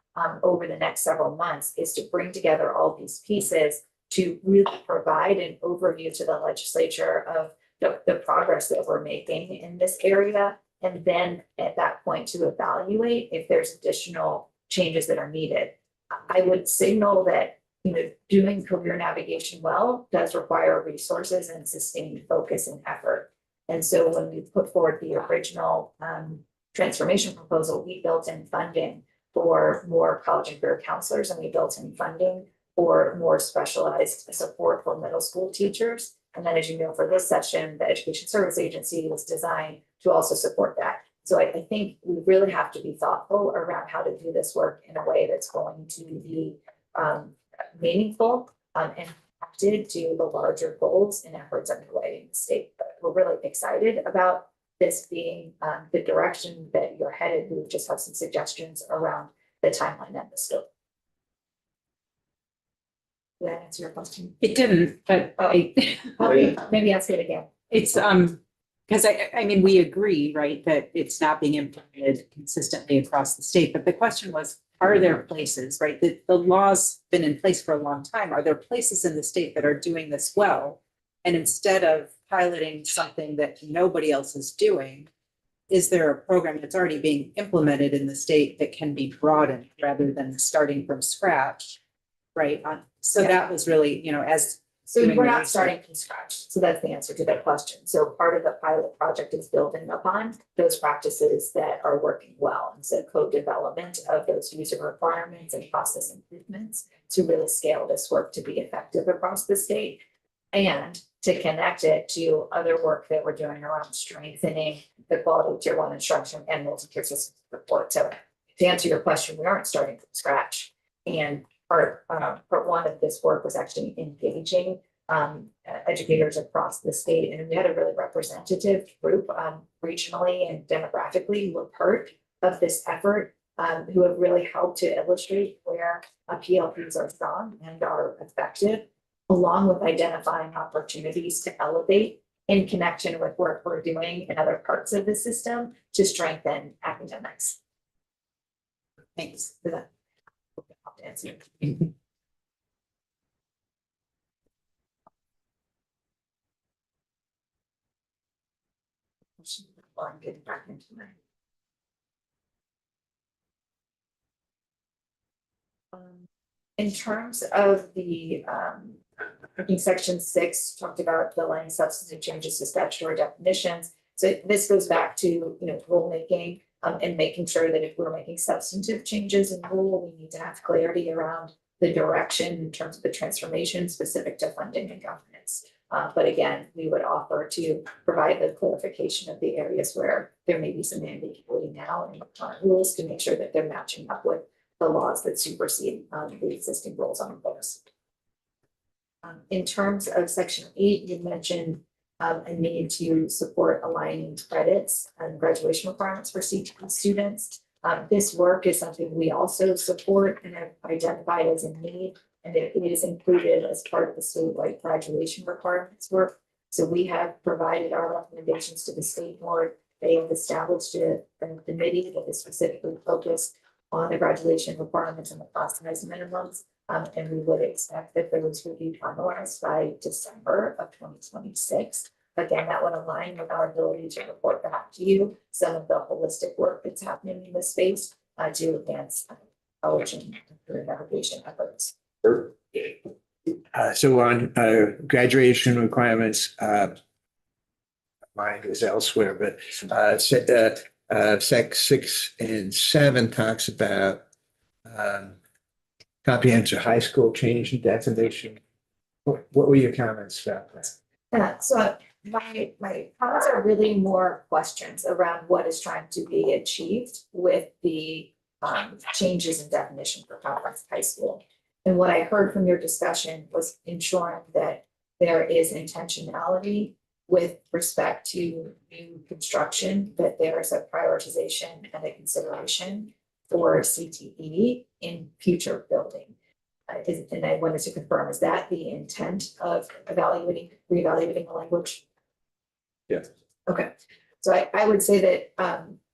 over the next several months is to bring together all these pieces to really provide an overview to the legislature of the progress that we're making in this area. And then at that point to evaluate if there's additional changes that are needed. I would signal that, doing career navigation well does require resources and sustained focus and effort. And so when we put forward the original transformation proposal, we built in funding for more college and career counselors, and we built in funding for more specialized support for middle school teachers. And then, as you know, for this session, the Education Service Agency was designed to also support that. So I think we really have to be thoughtful around how to do this work in a way that's going to be meaningful and connected to the larger goals and efforts underway in the state. But we're really excited about this being the direction that you're headed. We just have some suggestions around the timeline and the scope. Did that answer your question? It didn't, but Maybe ask it again. it's, because I mean, we agree, right, that it's not being implemented consistently across the state, but the question was, are there places, right, the law's been in place for a long time, are there places in the state that are doing this well? And instead of piloting something that nobody else is doing, is there a program that's already being implemented in the state that can be broadened rather than starting from scratch? Right, so that was really, as. So doing we're the not research. starting from scratch. So that's the answer to that question. So part of the pilot project is building upon those practices that are working well. And so co-development of those user requirements and process improvements to really scale this work to be effective across the state, and to connect it to other work that we're doing around strengthening the quality of tier 1 instruction and multi-tier system support. So to answer your question, we aren't starting from scratch. And part one of this work was actually engaging educators across the state, and we had a really representative group regionally and demographically who were part of this effort, who have really helped to illustrate where PLPs are strong and are effective, along with identifying opportunities to elevate in connection with work we're doing in other parts of the system to strengthen academics. Thanks for that. Answer. I'm getting back into my. In terms of the in section 6, talked about the line substantive changes to statutory definitions. So this goes back to rulemaking. And making sure that if we're making substantive changes in rule, we need to have clarity around the direction in terms of the transformation specific to funding and governance. But again, we would offer to provide the clarification of the areas where there may be some ambiguity now in the current rules to make sure that they're matching up with the laws that supersede the existing rules on the books. In terms of section 8, you mentioned a need to support aligning credits and graduation requirements for CTE students. This work is something we also support and have identified as a need, and it is included as part of the statewide graduation requirements work. So we have provided our recommendations to the state board They have established a committee that is specifically focused on the graduation requirements and the class size minimums. And we would expect that those would be finalized by December of 2026. Again, that would align with our ability to report back to you some of the holistic work that's happening in this space to advance college and career navigation efforts. So on graduation requirements, mine is elsewhere, but sec 6 and 7 talks about comprehensive high school change in definition. What were your comments about that? So my comments are really more questions around what is trying to be achieved with the changes in definition for comprehensive high school. And what I heard from your discussion was ensuring that there is intentionality with respect to new construction, that there is a prioritization and a consideration for CTE in future building. And I wanted to confirm, is that the intent of reevaluating the language? Yes. Okay, so I would say that,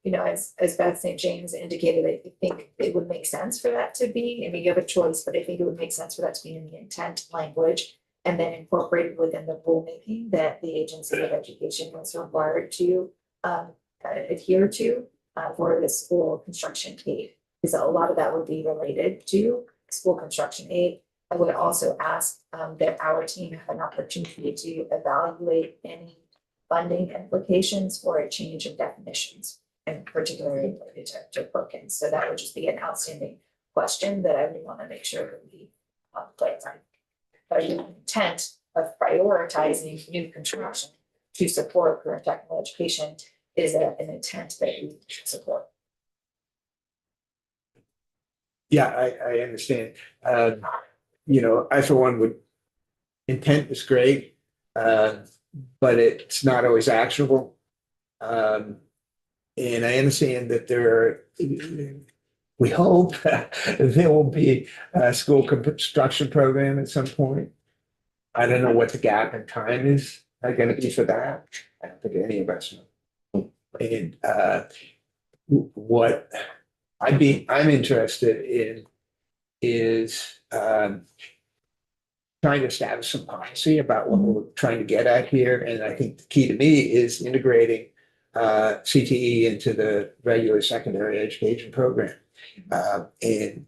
you know, as Beth St. James indicated, I think it would make sense for that to be, I mean, you have a choice, but I think it would make sense for that to be in the intent language and then incorporated within the rulemaking that the Agency of Education was required to adhere to for the school construction aid. Because a lot of that would be related to school construction aid. I would also ask that our team have an opportunity to evaluate any funding implications for a change in definitions, and particularly related to Perkins. So that would just be an outstanding question that I would want to make sure that we clarify. The intent of prioritizing new construction to support current technical education is an intent that we support. Yeah, I understand. You know, I for one would, intent is great, but it's not always actionable. And I understand that we hope there will be a school construction program at some point. I don't know what the gap in time is going to be for that. I don't think any of us know. And what I'm interested in is trying to establish some policy about what we're trying to get at here. And I think the key to me is integrating CTE into the regular secondary education program. And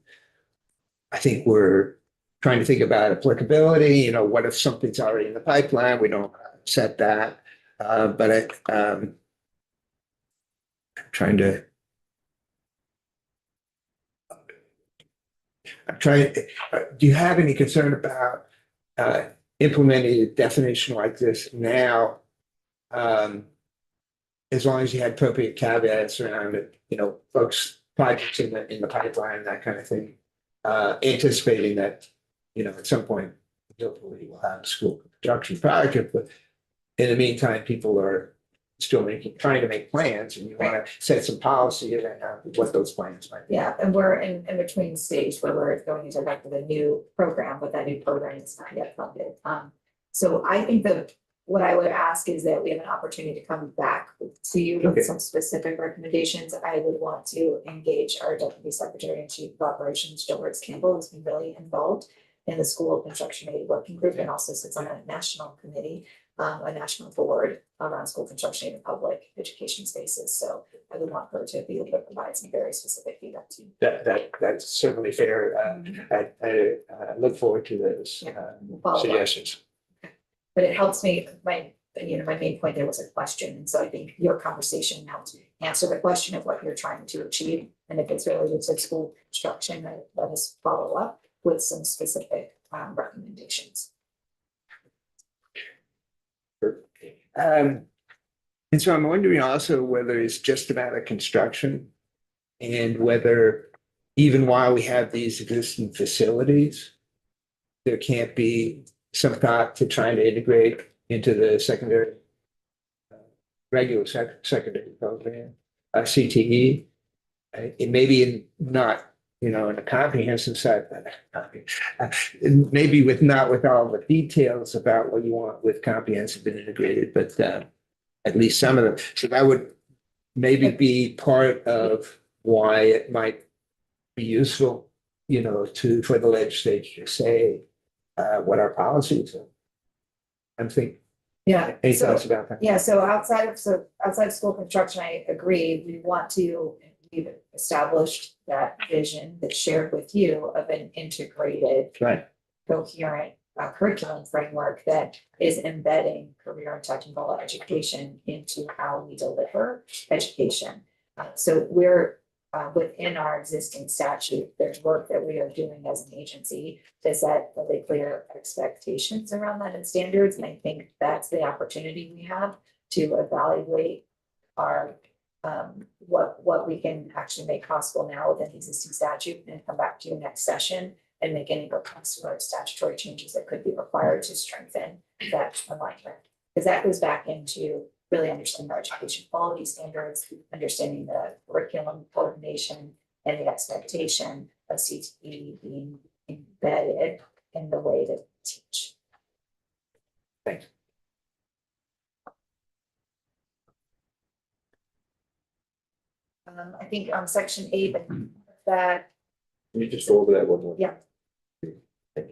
I think we're trying to think about applicability, you know, what if something's already in the pipeline, we don't set that. But I'm trying, do you have any concern about implementing a definition like this now? As long as you had appropriate caveats around it, you know, folks, projects in the pipeline, that kind of thing, anticipating that, you know, at some point, hopefully we'll have a school construction project, but in the meantime, people are still trying to make plans, and you want to set some policy around what those plans might be. Yeah, and we're in between stage where we're going into like the new program, but that new program is not yet funded. So I think that what I would ask is that we have an opportunity to come back to you with some specific recommendations. I would want to engage our Deputy Secretary and Chief of Operations, Jill Ricks Campbell, who's been really involved in the School Construction Aid Working Group and also sits on a national committee, a national board around school construction aid in public education spaces. So I would want her to be able to provide some very specific feedback to you. That's certainly fair. I look forward to those suggestions. But it helps me, my main point there was a question. And so I think your conversation helps answer the question of what you're trying to achieve. And if it's related to school construction, let us follow up with some specific recommendations. And so I'm wondering also whether it's just a matter of construction and whether even while we have these existing facilities, there can't be some thought to trying to integrate into the secondary, regular secondary program, CTE. It may be not, you know, in a comprehensive side, maybe not with all the details about what you want with comprehensive and integrated, but at least some of them. So that would maybe be part of why it might be useful, you know, for the legislature to say what our policies are. I'm thinking, Yeah. any So- thoughts about that? Yeah, so outside of school construction, I agree, we've established that vision that's shared with you of an integrated, Right. coherent curriculum framework that is embedding career and technical education into how we deliver education. So we're within our existing statute, there's work that we are doing as an agency to set really clear expectations around that and standards. And I think that's the opportunity we have to evaluate our what we can actually make possible now within the existing statute and come back to you next session and make any requests for statutory changes that could be required to strengthen that alignment. Because that goes back into really understanding our education quality standards, understanding the curriculum coordination and the expectation of CTE being embedded in the way to teach. Thanks. I think on section 8, that Can you just go over that one more? Yeah. Thank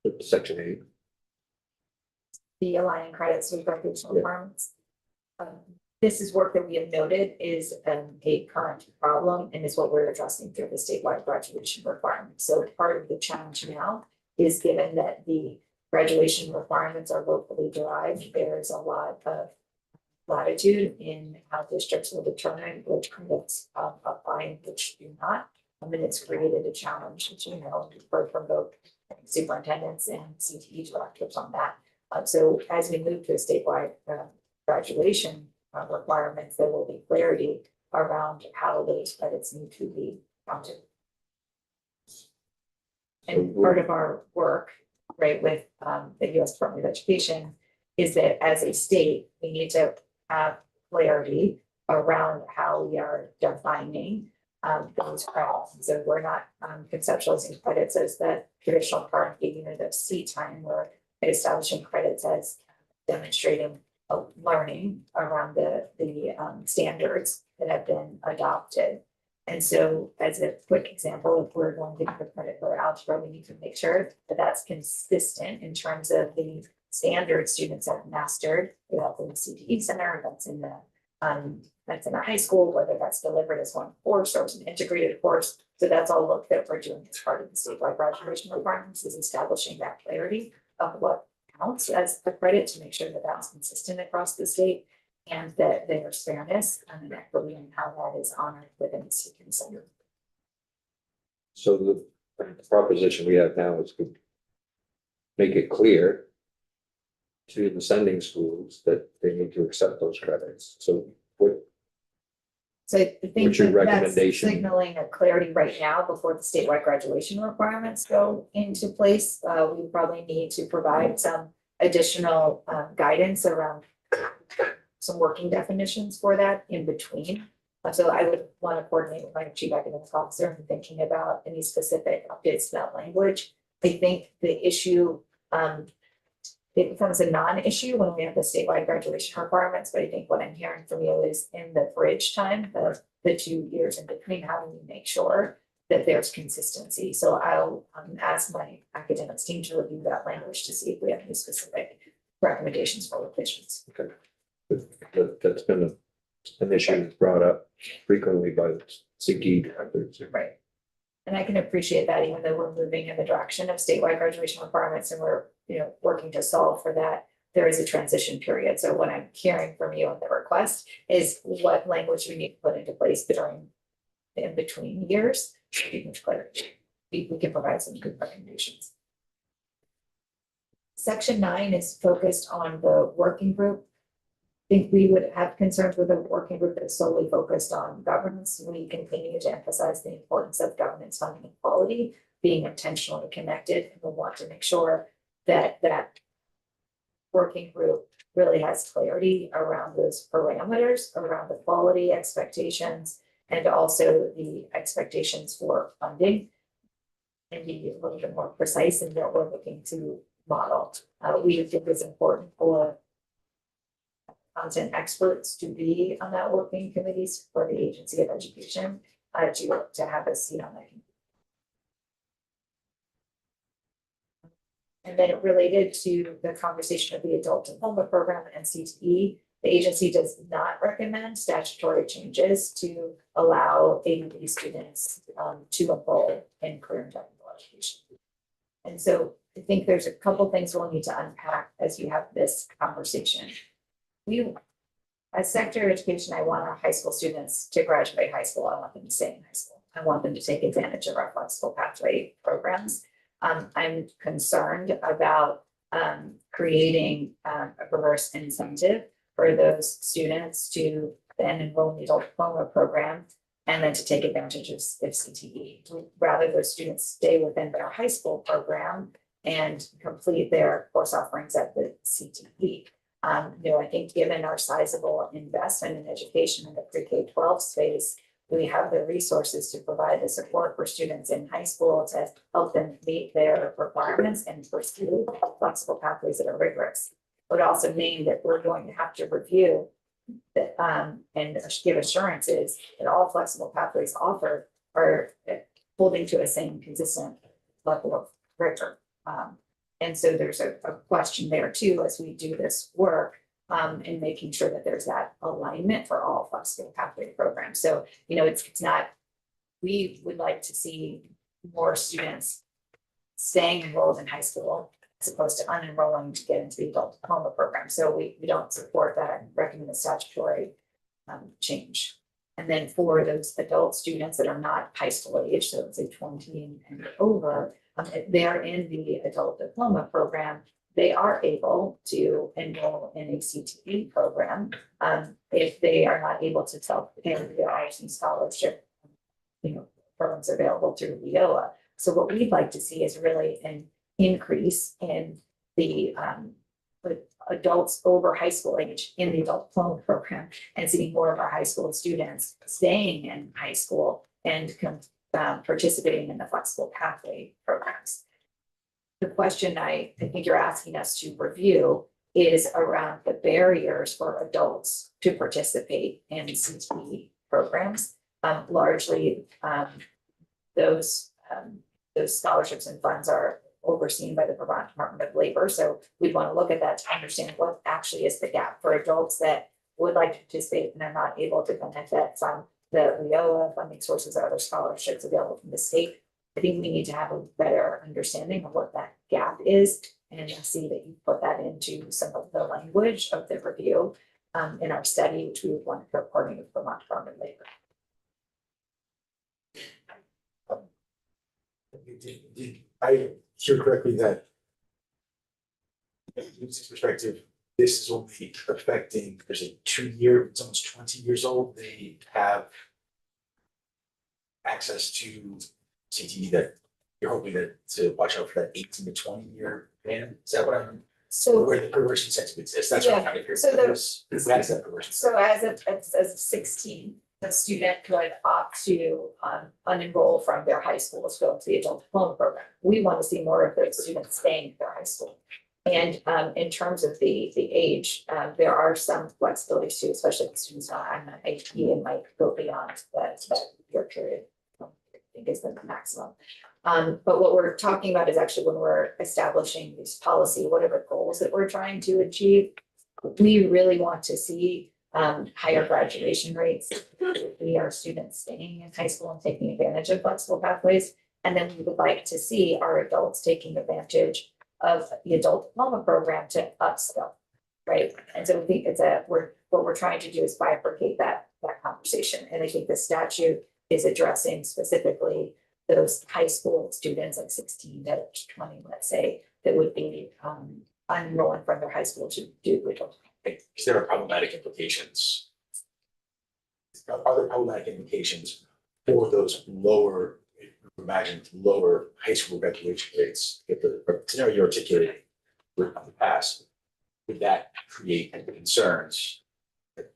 you. Section 8. the aligning credits with recreational Yeah. requirements. This is work that we have noted is a current problem and is what we're addressing through the statewide graduation requirements. So part of the challenge now is given that the graduation requirements are locally derived, there's a lot of latitude in how districts will determine which credits apply and which do not. And it's created a challenge, as you know, we've heard from both superintendents and CTE directors on that. So as we move to a statewide graduation requirements, there will be clarity around how those credits need to be counted. And part of our work, right, with the US Department of Education is that as a state, we need to have clarity around how we are defining those credits. And so we're not conceptualizing credits as the traditional part of the unit of seat time. We're establishing credits as demonstrating learning around the standards that have been adopted. And so as a quick example, if we're going to give credit for algebra, we need to make sure that that's consistent in terms of the standard students have mastered. That's in the CTE center, that's in the high school, whether that's delivered as one course or as an integrated course. So that's all work that we're doing as part of the statewide graduation requirements, is establishing that clarity of what counts as a credit to make sure that that's consistent across the state and that there's fairness and equity in how that is honored within the CTE center. So the proposition we have now is to make it clear to the sending schools that they need to accept those credits. So what, So I think What's your that that's recommendation? signaling a clarity right now before the statewide graduation requirements go into place. We probably need to provide some additional guidance around some working definitions for that in between. So I would want to coordinate with my chief academic officer in thinking about any specific updates to that language. I think the issue it becomes a non-issue when we have the statewide graduation requirements, but I think what I'm hearing from you is in the bridge time, the 2 years in between, how do we make sure that there's consistency? So I'll ask my academics team to review that language to see if we have any specific recommendations for revisions. that's been an issue that's brought up frequently by the CTE directors. Right. And I can appreciate that, even though we're moving in the direction of statewide graduation requirements and we're, working to solve for that, there is a transition period. So what I'm hearing from you on the request is what language we need to put into place during the in-between years. To be much clearer. We can provide some good recommendations. Section 9 is focused on the working group. I think we would have concerns with a working group that's solely focused on governance. We continue to emphasize the importance of governance, funding, and quality, being intentionally connected, and we want to make sure that that working group really has clarity around those parameters, around the quality expectations, and also the expectations for funding, and be a little bit more precise in what we're looking to model. We think it's important for content experts to be on that working committees for the Agency of Education, to have a seat on that. And then related to the conversation of the adult diploma program and CTE, the agency does not recommend statutory changes to allow AUD students to enroll in career and technical education. And so I think there's a couple things we'll need to unpack as you have this conversation. As Secretary of Education, I want our high school students to graduate high school. I want them to stay in high school. I want them to take advantage of our flexible pathway programs. I'm concerned about creating a perverse incentive for those students to then enroll in the adult diploma program and then to take advantage of CTE. Rather, those students stay within their high school program and complete their course offerings at the CTE. I think given our sizable investment in education in the pre-K-12 space, we have the resources to provide the support for students in high school to help them meet their requirements and pursue flexible pathways that are rigorous. It would also mean that we're going to have to review that and give assurances that all flexible pathways offered are holding to a same consistent level of rigor. And so there's a question there too, as we do this work, in making sure that there's that alignment for all flexible pathway programs. So, it's not, we would like to see more students staying enrolled in high school as opposed to unenrolling to get into the adult diploma program. So we don't support that and recommend a statutory change. And then for those adult students that are not high school age, so say 20 and over, they're in the adult diploma program, they are able to enroll in a CTE program. If they are not able to self-pay, there are some scholarship, programs available through WIOA. So what we'd like to see is really an increase in the adults over high school age in the adult diploma program and seeing more of our high school students staying in high school and participating in the flexible pathway programs. The question I think you're asking us to review is around the barriers for adults to participate in CTE programs. Largely, those scholarships and funds are overseen by the Vermont Department of Labor. So we'd want to look at that to understand what actually is the gap for adults that would like to participate and are not able to benefit from the WIOA funding sources or other scholarships available from the state. I think we need to have a better understanding of what that gap is and see that you put that into some of the language of the review in our study, which we would want to report with Vermont Department of Labor. Did I hear correctly that from a perspective, this is only affecting, there's a 2-year, it's almost 20 years old, they have access to CTE that you're hoping to watch out for that 18 to 20 year ban? Is that what I'm, where the perverse incentive exists? That's what I'm trying to figure out. So Where is that perverse? So as of 16, the student could opt to unenroll from their high school to go to the adult diploma program. We want to see more of those students staying at their high school. And in terms of the age, there are some flexibilities too, especially if the students are on an AP and might go beyond that year period. I think is the maximum. But what we're talking about is actually when we're establishing this policy, what are the goals that we're trying to achieve? We really want to see higher graduation rates. We are students staying in high school and taking advantage of flexible pathways. And then we would like to see our adults taking advantage of the adult diploma program to upskill, right? And so we think what we're trying to do is bifurcate that conversation. And I think the statute is addressing specifically those high school students like 16 to 20, let's say, that would be unenrolling from their high school to do adult. Is there problematic implications? Are there problematic implications for those lower, imagine lower high school graduation rates? If the scenario you articulated would come to pass, would that create concerns? At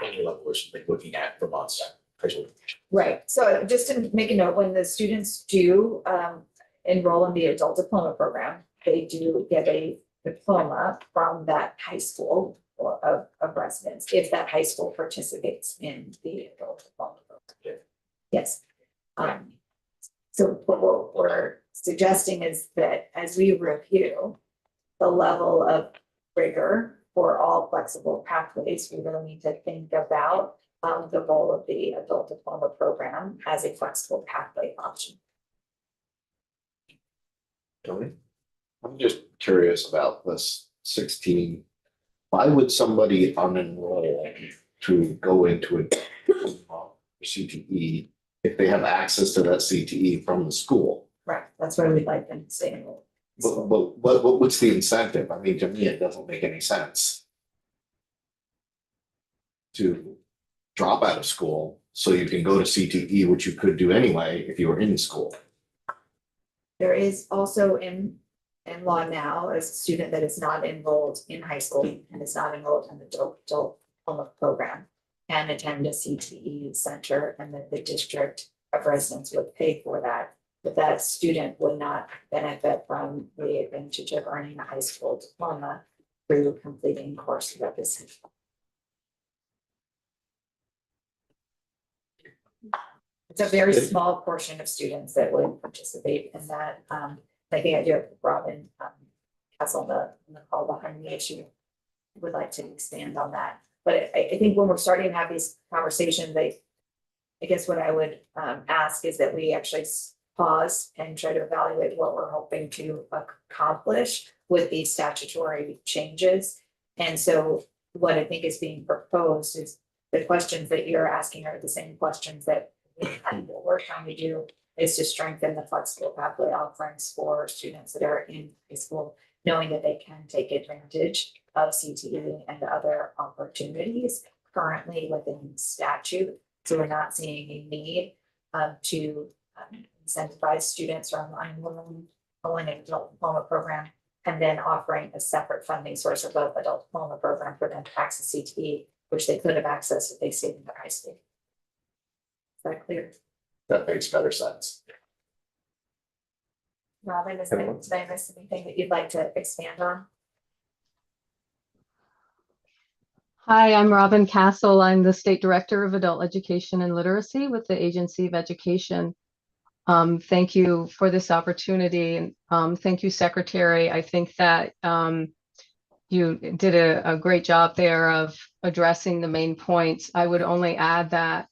any level we're looking at for months. Right. So just to make a note, when the students do enroll in the adult diploma program, they do get a diploma from that high school of residents if that high school participates in the adult diploma program. Yes. So what we're suggesting is that as we review the level of rigor for all flexible pathways, we really need to think about the role of the adult diploma program as a flexible pathway option. Tony? I'm just curious about this 16. Why would somebody unenroll to go into a CTE if they have access to that CTE from the school? Right, that's where we'd like them to stay enrolled. But what's the incentive? I mean, to me, it doesn't make any sense to drop out of school so you can go to CTE, which you could do anyway if you were in school. There is also in law now, as a student that is not enrolled in high school and is not enrolled in the adult diploma program can attend a CTE center, and that the district of residence would pay for that. But that student would not benefit from the advantage of earning a high school diploma through completing courses at this. It's a very small portion of students that would participate in that. I think I do have Robin Castle on the call behind me if she would like to expand on that. But I think when we're starting to have these conversations, I guess what I would ask is that we actually pause and try to evaluate what we're hoping to accomplish with these statutory changes. And so what I think is being proposed is the questions that you're asking are the same questions that what we're trying to do is to strengthen the flexible pathway offerings for students that are in high school, knowing that they can take advantage of CTE and other opportunities currently within statute. So we're not seeing a need to incentivize students from enrolling in an adult diploma program and then offering a separate funding source of both adult diploma program for them to access CTE, which they could have accessed if they stayed in their high school. Is that clear? That makes better sense. Robin, did I miss anything that you'd like to expand on? Hi, I'm Robin Castle. I'm the State Director of Adult Education and Literacy with the Agency of Education. Thank you for this opportunity. Thank you, Secretary. I think that you did a great job there of addressing the main points. I would only add that,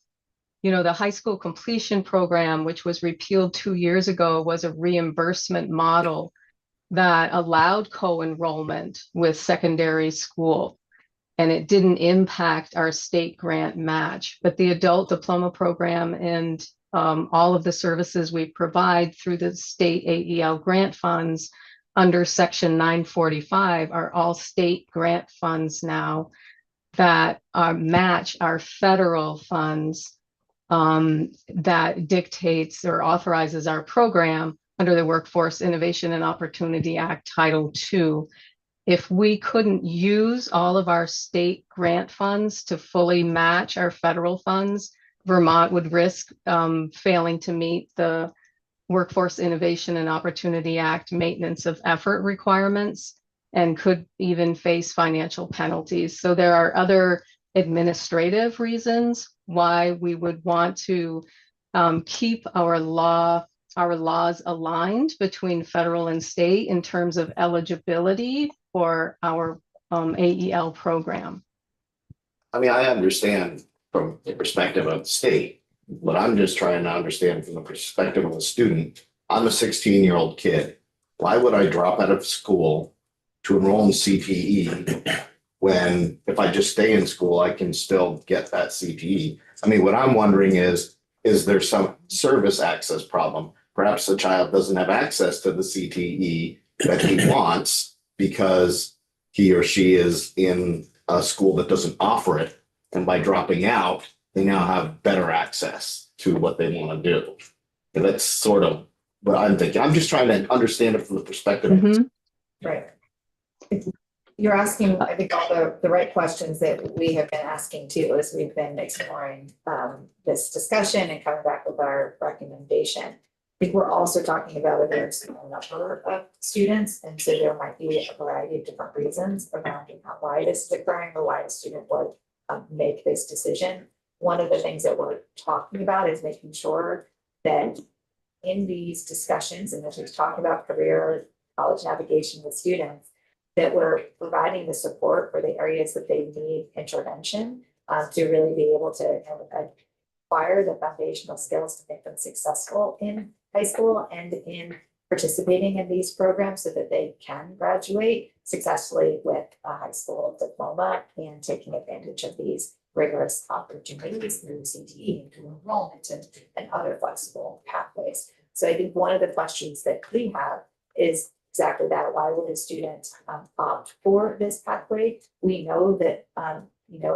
you know, the high school completion program, which was repealed 2 years ago, was a reimbursement model that allowed co-enrollment with secondary school. And it didn't impact our state grant match, but the adult diploma program and all of the services we provide through the state AEL grant funds under Section 945 are all state grant funds now that match our federal funds that dictates or authorizes our program under the Workforce Innovation and Opportunity Act, Title II. If we couldn't use all of our state grant funds to fully match our federal funds, Vermont would risk failing to meet the Workforce Innovation and Opportunity Act maintenance of effort requirements and could even face financial penalties. So there are other administrative reasons why we would want to keep our laws aligned between federal and state in terms of eligibility for our AEL program. I mean, I understand from the perspective of the state, but I'm just trying to understand from the perspective of a student. I'm a 16-year-old kid. Why would I drop out of school to enroll in CTE when if I just stay in school, I can still get that CTE? I mean, what I'm wondering is there some service access problem? Perhaps the child doesn't have access to the CTE that he wants because he or she is in a school that doesn't offer it. And by dropping out, they now have better access to what they want to do. And that's sort of what I'm thinking. I'm just trying to understand it from the perspective. Right. You're asking, I think, all the right questions that we have been asking too, as we've been exploring this discussion and coming back with our recommendation. think we're also talking about a very small number of students, and so there might be a variety of different reasons around why this is occurring or why a student would make this decision. One of the things that we're talking about is making sure that in these discussions, and as we're talking about career, college navigation with students, that we're providing the support for the areas that they need intervention to really be able to acquire the foundational skills to make them successful in high school and in participating in these programs so that they can graduate successfully with a high school diploma and taking advantage of these rigorous opportunities through CTE and through enrollment and other flexible pathways. So I think one of the questions that we have is exactly that. Why would a student opt for this pathway? We know that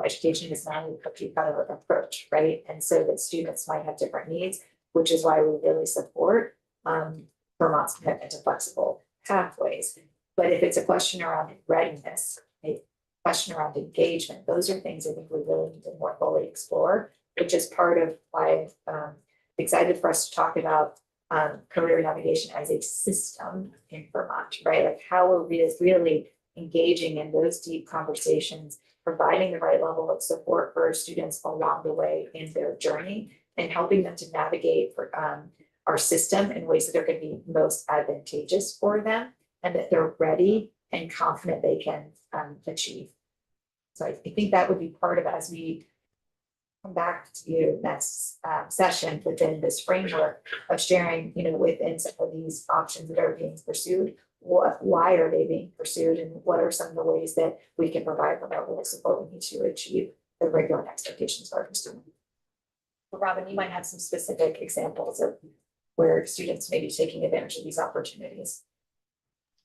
education is not a cookie cutter approach, right? And so that students might have different needs, which is why we really support Vermont's commitment to flexible pathways. But if it's a question around readiness, a question around engagement, those are things I think we really need to more fully explore, which is part of why I'm excited for us to talk about career navigation as a system in Vermont, right? Like how we're really engaging in those deep conversations, providing the right level of support for our students along the way in their journey and helping them to navigate for our system in ways that are going to be most advantageous for them and that they're ready and confident they can achieve. So I think that would be part of as we come back to you next session within this framework of sharing, within some of these options that are being pursued, why are they being pursued and what are some of the ways that we can provide the level of support we need to achieve the regular expectations of our students. Robin, you might have some specific examples of where students may be taking advantage of these opportunities.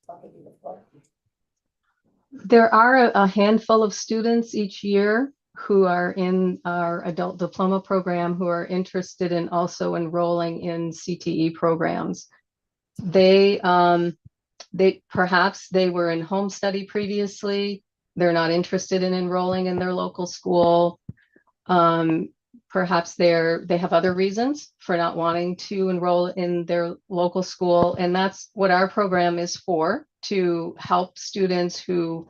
I'll give you the floor. There are a handful of students each year who are in our adult diploma program who are interested in also enrolling in CTE programs. They perhaps they were in home study previously. They're not interested in enrolling in their local school. Perhaps they have other reasons for not wanting to enroll in their local school. And that's what our program is for, to help students who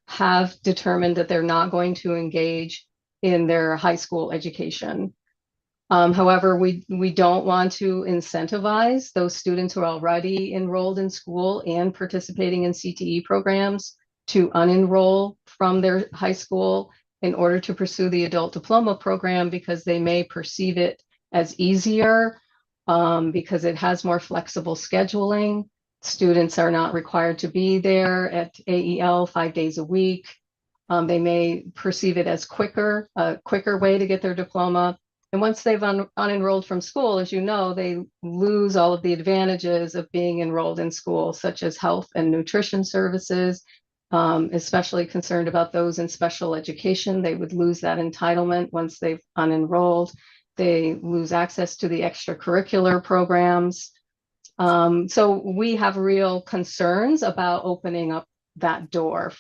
have determined that they're not going to engage in their high school education. However, we don't want to incentivize those students who are already enrolled in school and participating in CTE programs to unenroll from their high school in order to pursue the adult diploma program because they may perceive it as easier because it has more flexible scheduling. Students are not required to be there at AEL 5 days a week. They may perceive it as a quicker way to get their diploma. And once they've unenrolled from school, as you know, they lose all of the advantages of being enrolled in school, such as health and nutrition services, especially concerned about those in special education. They would lose that entitlement once they've unenrolled. They lose access to the extracurricular programs. So we have real concerns about opening up that door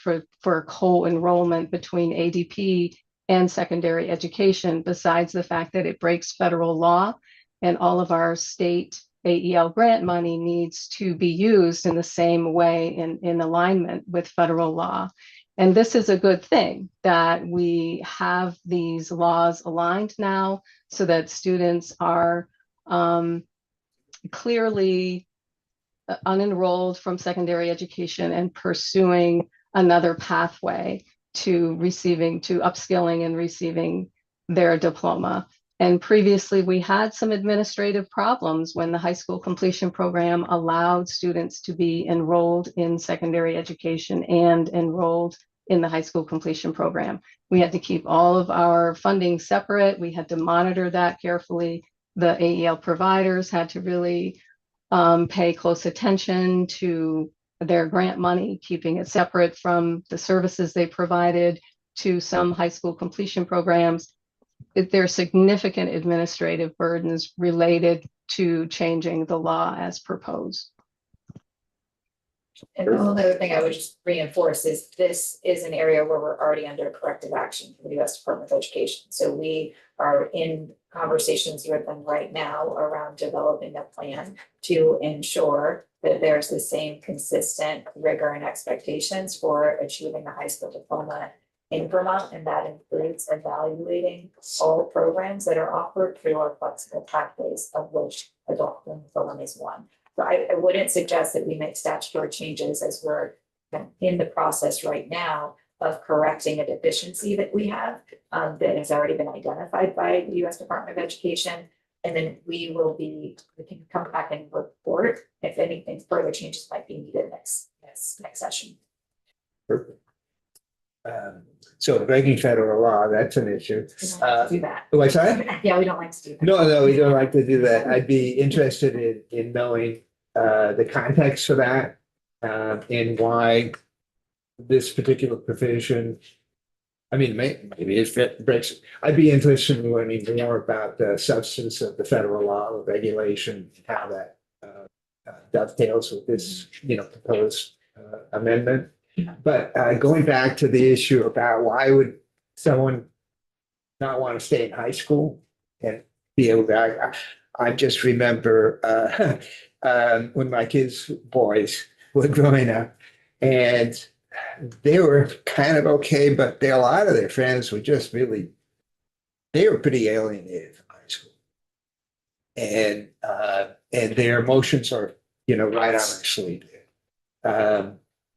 for co-enrollment between ADP and secondary education, besides the fact that it breaks federal law and all of our state AEL grant money needs to be used in the same way in alignment with federal law. And this is a good thing that we have these laws aligned now so that students are clearly unenrolled from secondary education and pursuing another pathway to upskilling and receiving their diploma. And previously we had some administrative problems when the high school completion program allowed students to be enrolled in secondary education and enrolled in the high school completion program. We had to keep all of our funding separate. We had to monitor that carefully. The AEL providers had to really pay close attention to their grant money, keeping it separate from the services they provided to some high school completion programs. There are significant administrative burdens related to changing the law as proposed. And the only other thing I would just reinforce is this is an area where we're already under corrective action for the US Department of Education. So we are in conversations with them right now around developing a plan to ensure that there's the same consistent rigor and expectations for achieving a high school diploma in Vermont, and that includes evaluating all programs that are offered through our flexible pathways, of which adult diploma is one. So I wouldn't suggest that we make statutory changes as we're in the process right now of correcting a deficiency that we have that has already been identified by the US Department of Education. And then we can come back and report if anything further changes might be needed next session. Perfect. So breaking federal law, that's an issue. We don't like to do that. What's that? Yeah, we don't like to do that. No, we don't like to do that. I'd be interested in knowing the context for that and why this particular provision. I mean, maybe it breaks. I'd be interested in learning more about the substance of the federal law or regulation, how that dovetails with this, proposed amendment. But going back to the issue about why would someone not want to stay in high school and be able to, I just remember when my boys were growing up, and they were kind of okay, but a lot of their friends were just really, they were pretty alienated from high school. And their emotions are, right on their sleeve.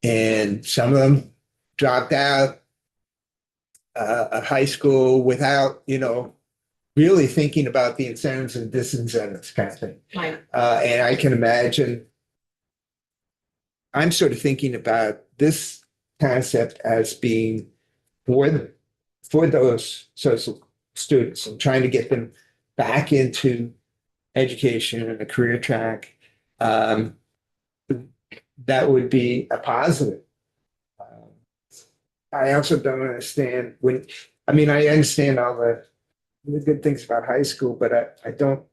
And some of them dropped out of high school without, really thinking about the incentives and disincentives kind of thing. Right. And I can imagine, I'm sort of thinking about this concept as being for those social students and trying to get them back into education and a career track. That would be a positive. I also don't understand I understand all the good things about high school, but I don't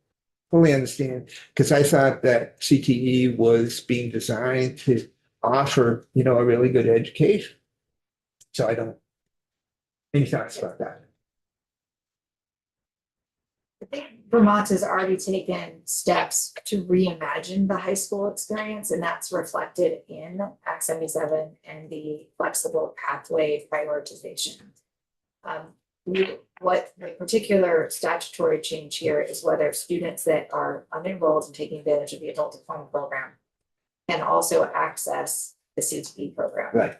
fully understand, because I thought that CTE was being designed to offer, a really good education. So I don't, any thoughts about that? I think Vermont has already taken steps to reimagine the high school experience, and that's reflected in Act 77 and the flexible pathway prioritization. What the particular statutory change here is whether students that are unenrolled and taking advantage of the adult diploma program can also access the CTE program. Right.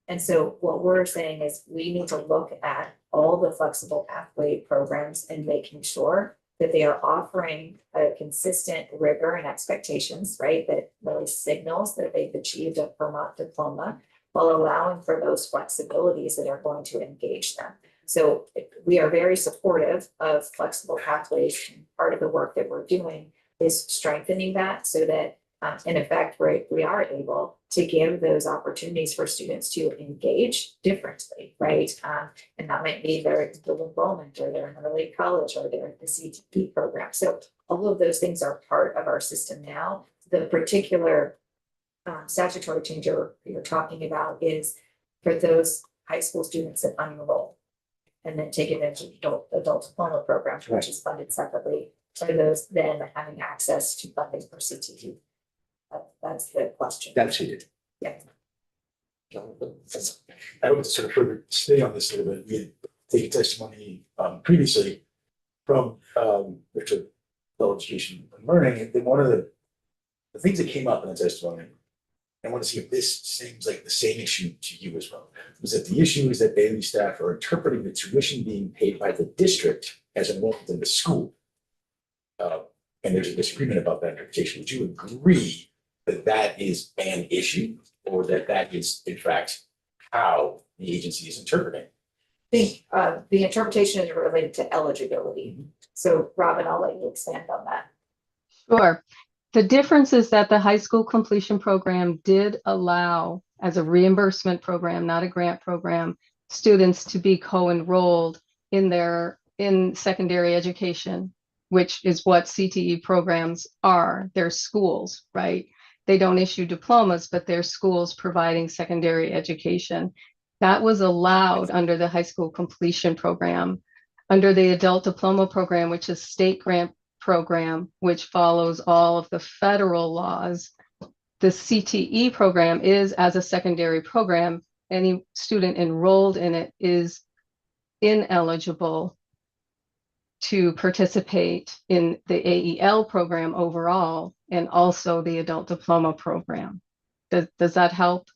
And so what we're saying is we need to look at all the flexible pathway programs and making sure that they are offering a consistent rigor and expectations, right? That really signals that they've achieved a Vermont diploma while allowing for those flexibilities that are going to engage them. So we are very supportive of flexible pathways. And part of the work that we're doing is strengthening that so that in effect, we are able to give those opportunities for students to engage differently, right? And that might be their dual enrollment, or they're in early college, or they're in the CTE program. So all of those things are part of our system now. The particular statutory change you're talking about is for those high school students that unenroll and then take advantage of adult diploma program, which is funded separately, for those then having access to funding for CTE. That's the question. That's it. Yeah. I would sort of further stay on this a little bit. We had taken testimony previously from Richard Adult Education and Learning, and then one of the things that came up in the testimony, I want to see if this seems like the same issue to you as well, was that the issue is that Bailey staff are interpreting the tuition being paid by the district as enrollment in the school. And there's a disagreement about that interpretation. Would you agree that that is an issue, or that is in fact how the agency is interpreting? I think the interpretation is related to eligibility. So Robin, I'll let you expand on that. Sure. The difference is that the high school completion program did allow, as a reimbursement program, not a grant program, students to be co-enrolled in secondary education, which is what CTE programs are. They're schools, right? they don't issue diplomas, but they're schools providing secondary education. That was allowed under the high school completion program. Under the adult diploma program, which is state grant program, which follows all of the federal laws, the CTE program is as a secondary program. Any student enrolled in it is ineligible to participate in the AEL program overall and also the adult diploma program. Does that help?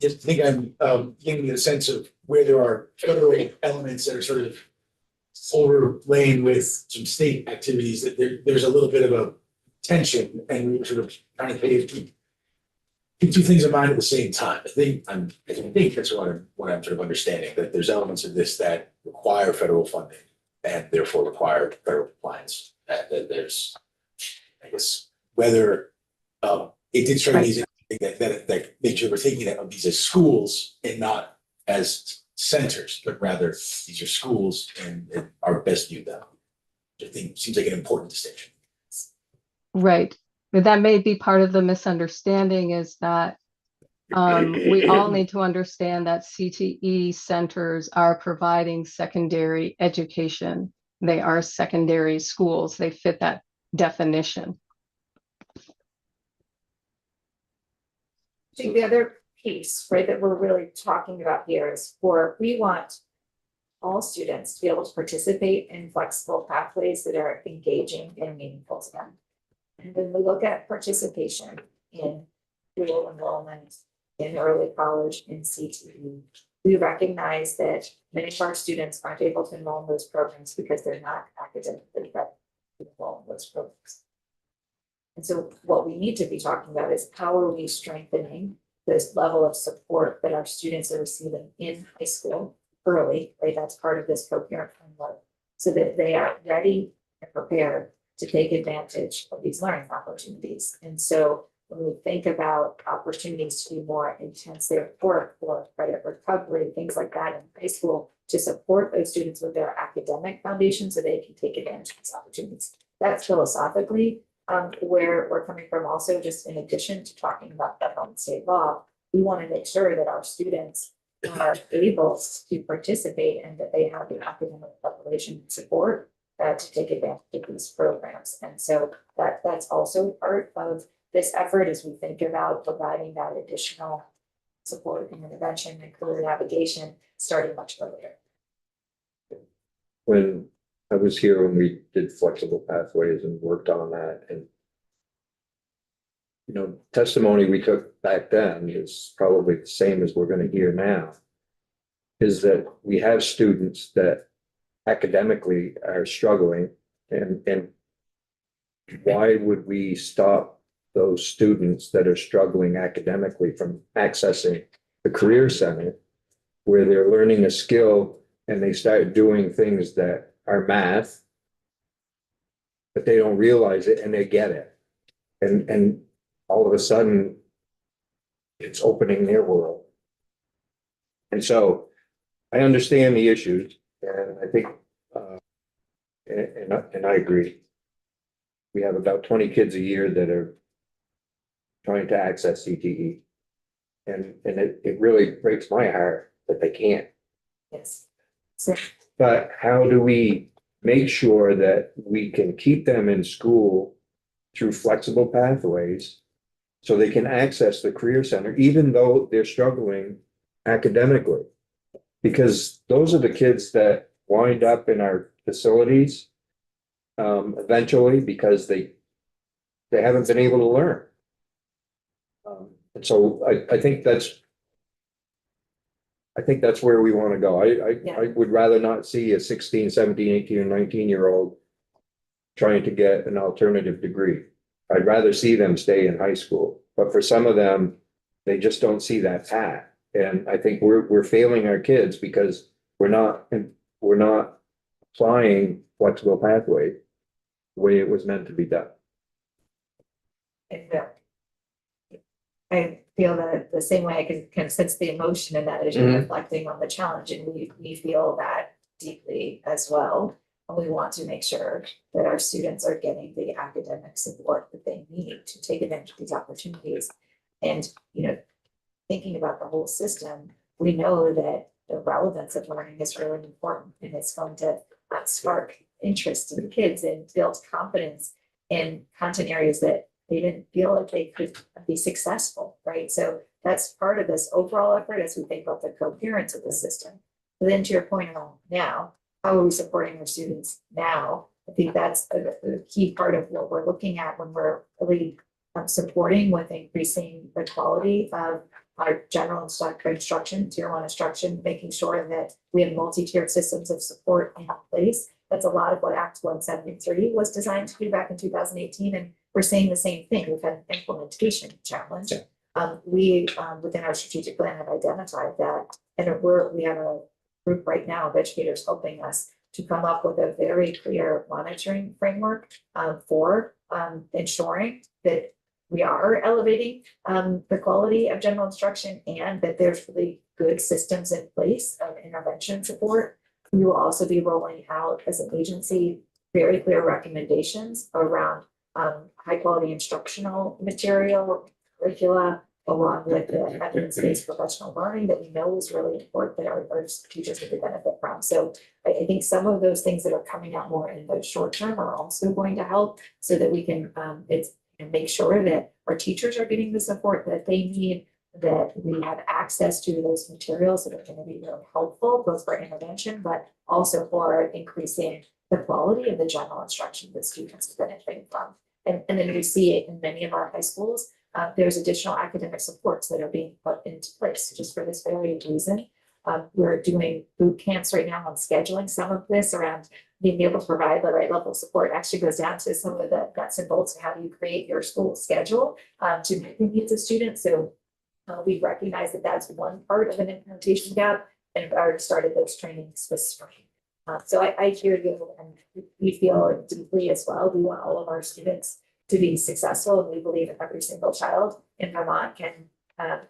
Just think I'm getting a sense of where there are federal elements that are sort of overlain with some state activities, that there's a little bit of a tension, and we're sort of trying to keep two things in mind at the same time. I think that's what I'm sort of understanding, that there's elements of this that require federal funding and therefore require federal compliance. That there's, I guess, whether it did strike me as interesting that they should be taking that of these as schools and not as centers, but rather these are schools and are best viewed that. I think seems like an important distinction. Right. But that may be part of the misunderstanding, is that we all need to understand that CTE centers are providing secondary education. They are secondary schools. They fit that definition. I think the other piece, right, that we're really talking about here is we want all students to be able to participate in flexible pathways that are engaging and meaningful to them. And when we look at participation in dual enrollment, in early college, in CTE, we recognize that many of our students aren't able to enroll in those programs because they're not academically ready to enroll in those programs. And so what we need to be talking about is how are we strengthening this level of support that our students are receiving in high school early, right? That's part of this coherent framework, so that they are ready and prepared to take advantage of these learning opportunities. And so when we think about opportunities to do more intensive work or credit recovery, things like that in high school, to support those students with their academic foundation so they can take advantage of these opportunities. That's philosophically where we're coming from. Also, just in addition to talking about federal and state law, we want to make sure that our students are able to participate and that they have the academic preparation support to take advantage of these programs. And so that's also part of this effort as we think about providing that additional support and intervention and career navigation starting much earlier. When I was here, when we did flexible pathways and worked on that, and testimony we took back then is probably the same as we're going to hear now, is that we have students that academically are struggling, and why would we stop those students that are struggling academically from accessing the Career Center, where they're learning a skill and they start doing things that are math, but they don't realize it and they get it. And all of a sudden it's opening their world. And so I understand the issues, and I think, and I agree. We have about 20 kids a year that are trying to access CTE. And it really breaks my heart that they can't. Yes. So But how do we make sure that we can keep them in school through flexible pathways so they can access the Career Center, even though they're struggling academically? Because those are the kids that wind up in our facilities eventually, because they haven't been able to learn. And so I think that's where we want to go. I would rather not see a 16, 17, 18, or 19-year-old trying to get an alternative degree. I'd rather see them stay in high school. But for some of them, they just don't see that path. And I think we're failing our kids because we're not applying flexible pathway the way it was meant to be done. And I feel that the same way. I can kind of sense the emotion in that as you're reflecting on the challenge, and we feel that deeply as well. And we want to make sure that our students are getting the academic support that they need to take advantage of these opportunities. And, thinking about the whole system, we know that the relevance of learning is really important, and it's going to spark interest in kids and build confidence in content areas that they didn't feel like they could be successful, right? So that's part of this overall effort as we think about the coherence of the system. But then to your point on now, how are we supporting our students now? I think that's a key part of what we're looking at when we're really supporting with increasing the quality of our general instruction, tier one instruction, making sure that we have multi-tiered systems of support in place. That's a lot of what Act 173 was designed to do back in 2018, and we're saying the same thing. We've had an implementation challenge. We within our strategic plan have identified that, and we have a group right now of educators helping us to come up with a very clear monitoring framework for ensuring that we are elevating the quality of general instruction and that there's really good systems in place of intervention support. We will also be rolling out as an agency very clear recommendations around high quality instructional material, curricula, along with the evidence-based professional learning that we know is really important that our teachers would benefit from. So I think some of those things that are coming out more in the short term are also going to help so that we can make sure that our teachers are getting the support that they need, that we have access to those materials that are going to be really helpful, both for intervention, but also for increasing the quality of the general instruction that students are benefiting from. And then we see it in many of our high schools. There's additional academic supports that are being put into place just for this very reason. We're doing boot camps right now on scheduling some of this around being able to provide the right level of support. Actually goes down to some of the nuts and bolts of how do you create your school schedule to meet the needs of students. So we recognize that that's one part of an implementation gap, and have already started those trainings this spring. So I hear you, and we feel deeply as well. We want all of our students to be successful, and we believe every single child in Vermont can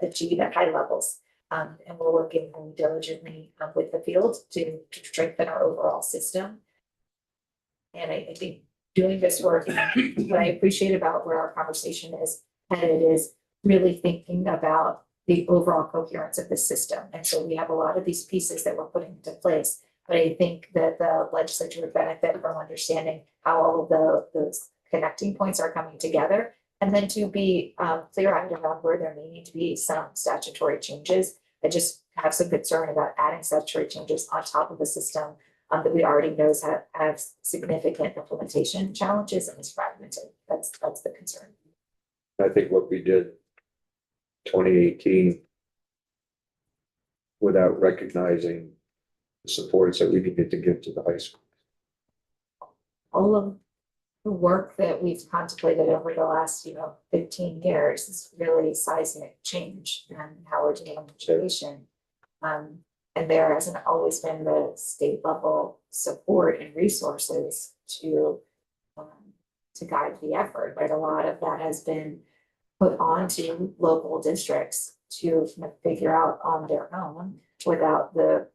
achieve at high levels. And we're working really diligently with the field to strengthen our overall system. And I think doing this work, what I appreciate about where our conversation is headed is really thinking about the overall coherence of the system. And so we have a lot of these pieces that we're putting into place. But I think that the legislature would benefit from understanding how all of those connecting points are coming together. And then to be clear-eyed around where there may need to be some statutory changes. I just have some concern about adding statutory changes on top of the system that we already know have significant implementation challenges and is fragmented. That's the concern. I think what we did 2018 without recognizing the supports that we needed to give to the high school. All of the work that we've contemplated over the last, 15 years is really seismic change and how we're dealing with education. And there hasn't always been the state level support and resources to guide the effort, right? A lot of that has been put onto local districts to figure out on their own without the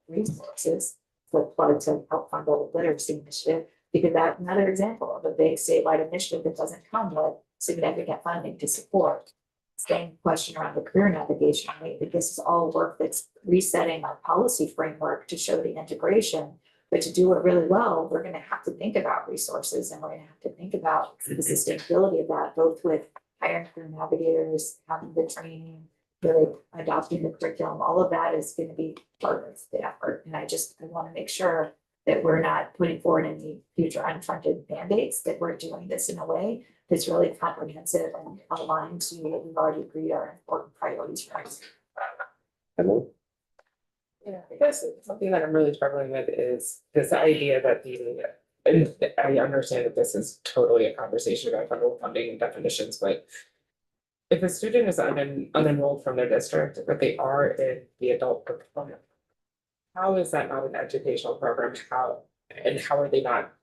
resources that plug to help fund the literacy initiative. Because that's another example of a big statewide initiative that doesn't come with significant funding to support. Same question around the career navigation, right? This is all work that's resetting our policy framework to show the integration. But to do it really well, we're going to have to think about resources, and we're going to have to think about the sustainability of that, both with hiring career navigators, having the training, really adopting the curriculum. All of that is going to be part of the effort. And I want to make sure that we're not putting forward any future unfunded mandates, that we're doing this in a way that's really comprehensive and aligned to what we've already agreed are important priorities for us. Emily? Yeah, I guess something that I'm really struggling with is this idea that and I understand that this is totally a conversation about federal funding and definitions, but if a student is unenrolled from their district, but they are in the adult component, how is that not an educational program? How are they not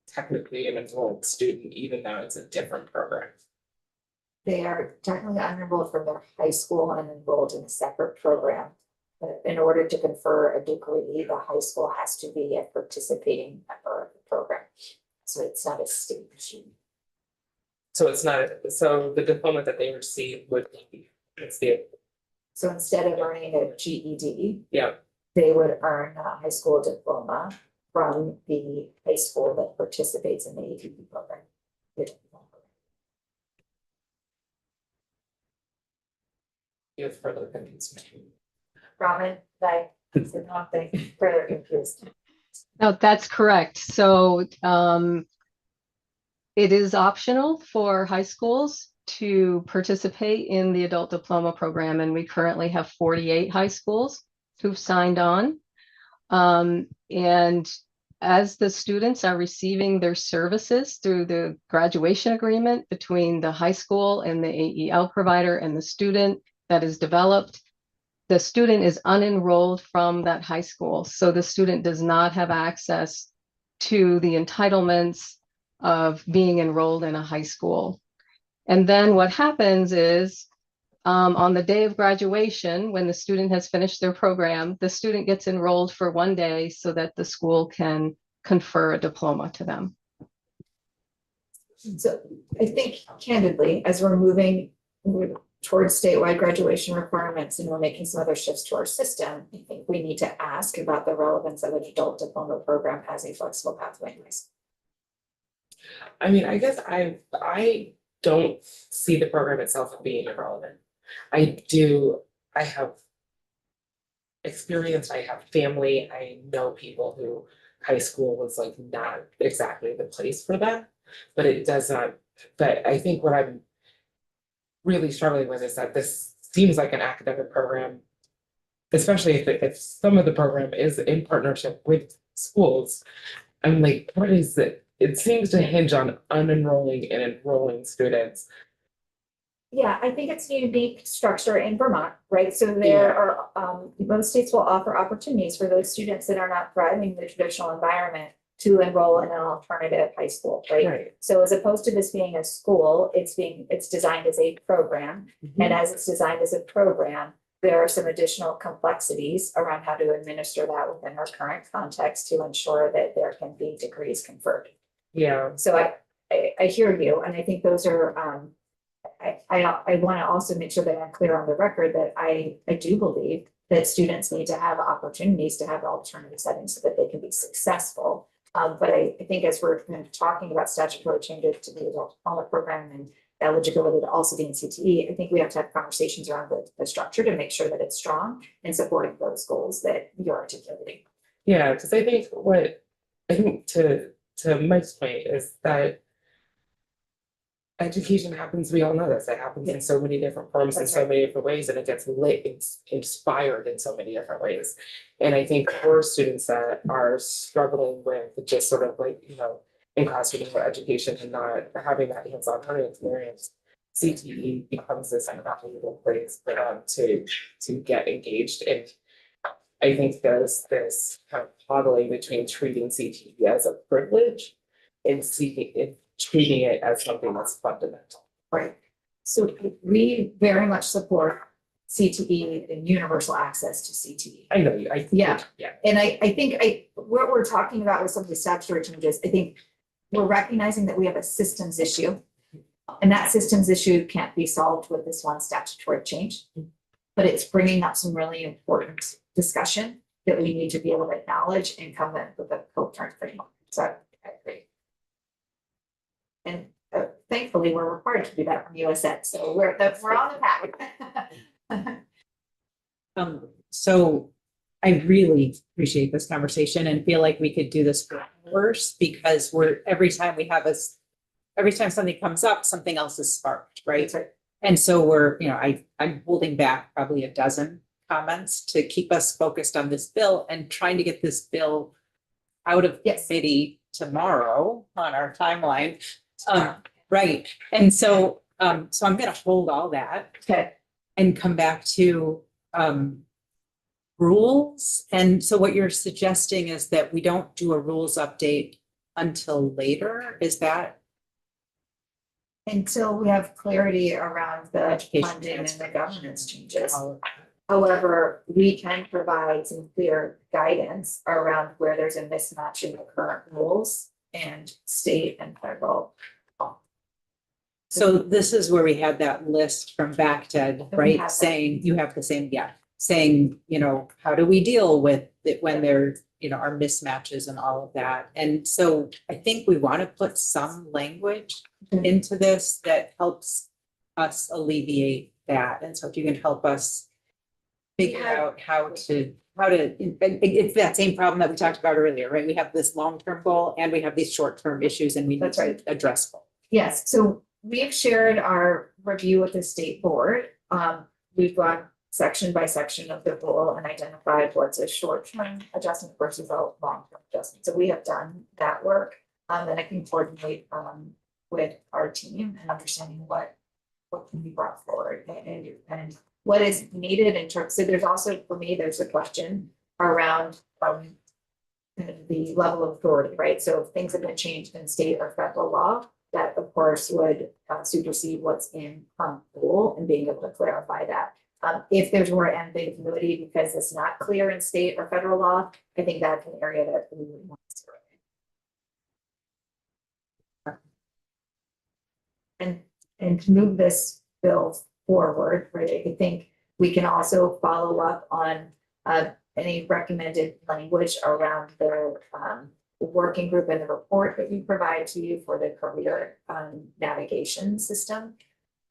technically an enrolled student, even though it's a different program? They are technically unenrolled from their high school and enrolled in a separate program. in order to confer a degree, the high school has to be a participating member of the program. So it's not a state issue. So it's not, so the diploma that they receive would be, it's the, So instead of earning a GED, yeah, they would earn a high school diploma from the high school that participates in the ATP program. you have further confusion. Robin, I said nothing further confused. No, that's correct. So it is optional for high schools to participate in the adult diploma program, and we currently have 48 high schools who've signed on. And as the students are receiving their services through the graduation agreement between the high school and the AEL provider and the student that is developed, the student is unenrolled from that high school. So the student does not have access to the entitlements of being enrolled in a high school. And then what happens is on the day of graduation, when the student has finished their program, the student gets enrolled for one day so that the school can confer a diploma to them. So I think candidly, as we're moving towards statewide graduation requirements and we're making some other shifts to our system, I think we need to ask about the relevance of an adult diploma program as a flexible pathway. I mean, I guess I don't see the program itself as being irrelevant. I have experience, I have family, I know people who high school was like not exactly the place for them, but it does not, but I think what I'm really struggling with is that this seems like an academic program, especially if some of the program is in partnership with schools. I'm like, what is it? It seems to hinge on unenrolling and enrolling students. Yeah, I think it's a unique structure in Vermont, right? So there are, most states will offer opportunities for those students that are not thriving in the traditional environment to enroll in an alternative high school, right? Right. So as opposed to this being a school, it's designed as a program. And as it's designed as a program, there are some additional complexities around how to administer that within our current context to ensure that there can be degrees conferred. Yeah. So I hear you, and I think those are, I want to also make sure that I'm clear on the record that I do believe that students need to have opportunities to have alternative settings so that they can be successful. But I think as we're kind of talking about statutory changes to the adult diploma program and eligibility to also be in CTE, I think we have to have conversations around the structure to make sure that it's strong and supporting those goals that you're articulating. Yeah, because I think to Mike's point is that education happens, we all know this, it happens in so many different forms, in so many different ways, and it gets it's inspired in so many different ways. And I think for students that are struggling with just sort of like, in classroom education and not having that hands-on learning experience, CTE becomes this invaluable place for them to get engaged. And I think there's this kind of toggling between treating CTE as a privilege and treating it as something that's fundamental. Right. So we very much support CTE and universal access to CTE. I know you, Yeah. Yeah. And I think what we're talking about with some of the statutory changes, I think we're recognizing that we have a systems issue. And that systems issue can't be solved with this one statutory change. But it's bringing up some really important discussion that we need to be able to acknowledge and come in with a coherent framework. So I agree. And thankfully, we're required to do that from USED, so we're on the path. So I really appreciate this conversation and feel like we could do this for hours because every time something comes up, something else is sparked, right? That's right. And so I'm holding back probably a dozen comments to keep us focused on this bill and trying to get this bill out of committee tomorrow on our timeline. Right. And so I'm gonna hold all that. Okay. And come back to rules. And so what you're suggesting is that we don't do a rules update until later, is that? Until we have clarity around the Education funding and the governance changes. However, we can provide some clear guidance around where there's a mismatch in the current rules and state and federal. So this is where we had that list from BACTED, We right? have that. Saying, you have the same, yeah, saying, you know, how do we deal with it when there, you know, are mismatches and all of that? And so I think we want to put some language Mhm. into this that helps us alleviate that. And so if you can help us figure have- out how to, it's that same problem that we talked about earlier, right? We have this long-term goal and we have these short-term issues and we need That's to right. address both. Yes, so we've shared our review with the state board. We've gone section by section of the rule and identified what's a short-term adjustment versus a long-term adjustment. So we have done that work. And I can coordinate with our team and understanding what can be brought forward and what is needed in terms. So there's also, for me, there's a question around kind of the level of authority, right? So if things have been changed in state or federal law, that of course would supersede what's in rule and being able to clarify that. If there's more ambiguity because it's not clear in state or federal law, I think that's an area that we would want to. And to move this bill forward, right, I think we can also follow up on any recommended language around the working group and the report that we provide to you for the career navigation system.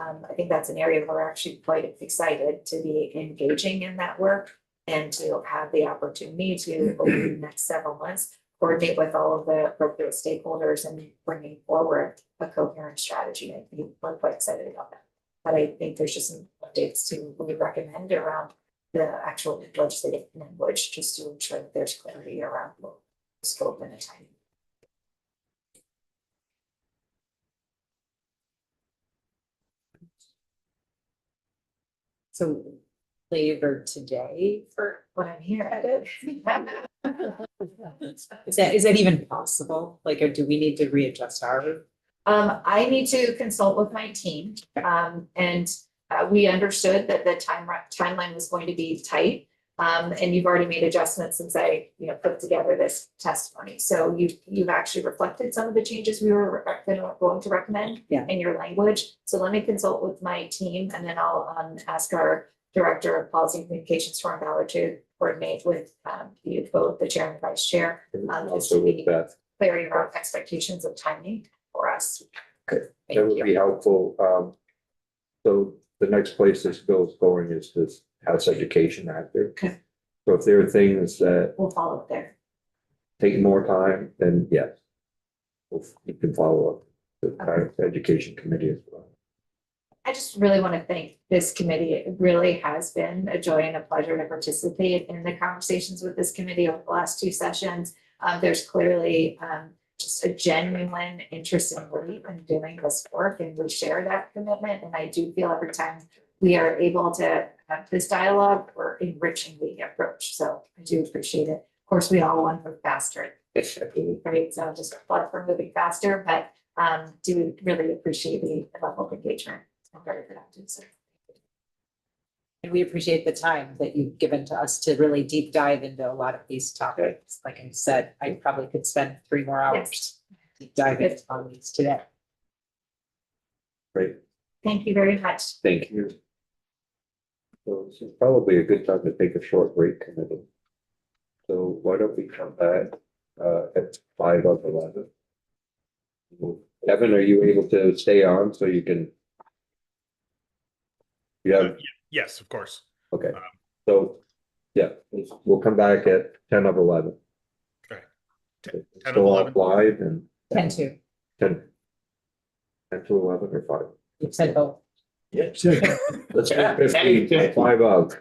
I think that's an area where we're actually quite excited to be engaging in that work and to have the opportunity to, over the next several months, coordinate with all of the appropriate stakeholders and bringing forward a coherent strategy. I think we're quite excited about that. But I think there's just some updates to what we recommend around the actual legislative language, just to ensure that there's clarity around the scope and the timing. So later today for, What I'm hearing. is that even possible? Like, or do we need to readjust our? I need to consult with my team, and we understood that the timeline was going to be tight. And you've already made adjustments since I, put together this testimony. So you've actually reflected some of the changes we were going to recommend in your language. So let me consult with my team and then I'll ask our Director of Policy and Communications, Storm Ballard, to coordinate with you both, the chair and vice chair. And just also to with be Beth. Clarity around expectations of timing for us. That Thank would you. be helpful. So the next place this bill is going is this House Education Act. Okay. So if there are things that We'll follow up there. take more time, then yes. You can follow up with the House Education Committee as well. I just really want to thank this committee. It really has been a joy and a pleasure to participate in the conversations with this committee over the last two sessions. There's clearly just a genuine interest and belief in doing this work, and we share that commitment. And I do feel every time we are able to have this dialogue, we're enriching the approach. So I do appreciate it. Of course, we all want to move faster, right? So just applaud for moving faster, but do really appreciate the level of engagement. I'm very productive. So. And we appreciate the time that you've given to us to really deep dive into a lot of these topics. Like I said, I probably could spend 3 more hours deep diving on these today. Great, Thank you very much. thank you. So this is probably a good time to take a short break, committee. So why don't we come back at 5:11? Evan, are you able to stay on so you can? You have, Yes, of course. okay, so, yeah, we'll come back at 10:11. Okay. It's 10 still of 11. live and 10-2, 10 to 11 or 5. you said both. Let's make 15, 5 of.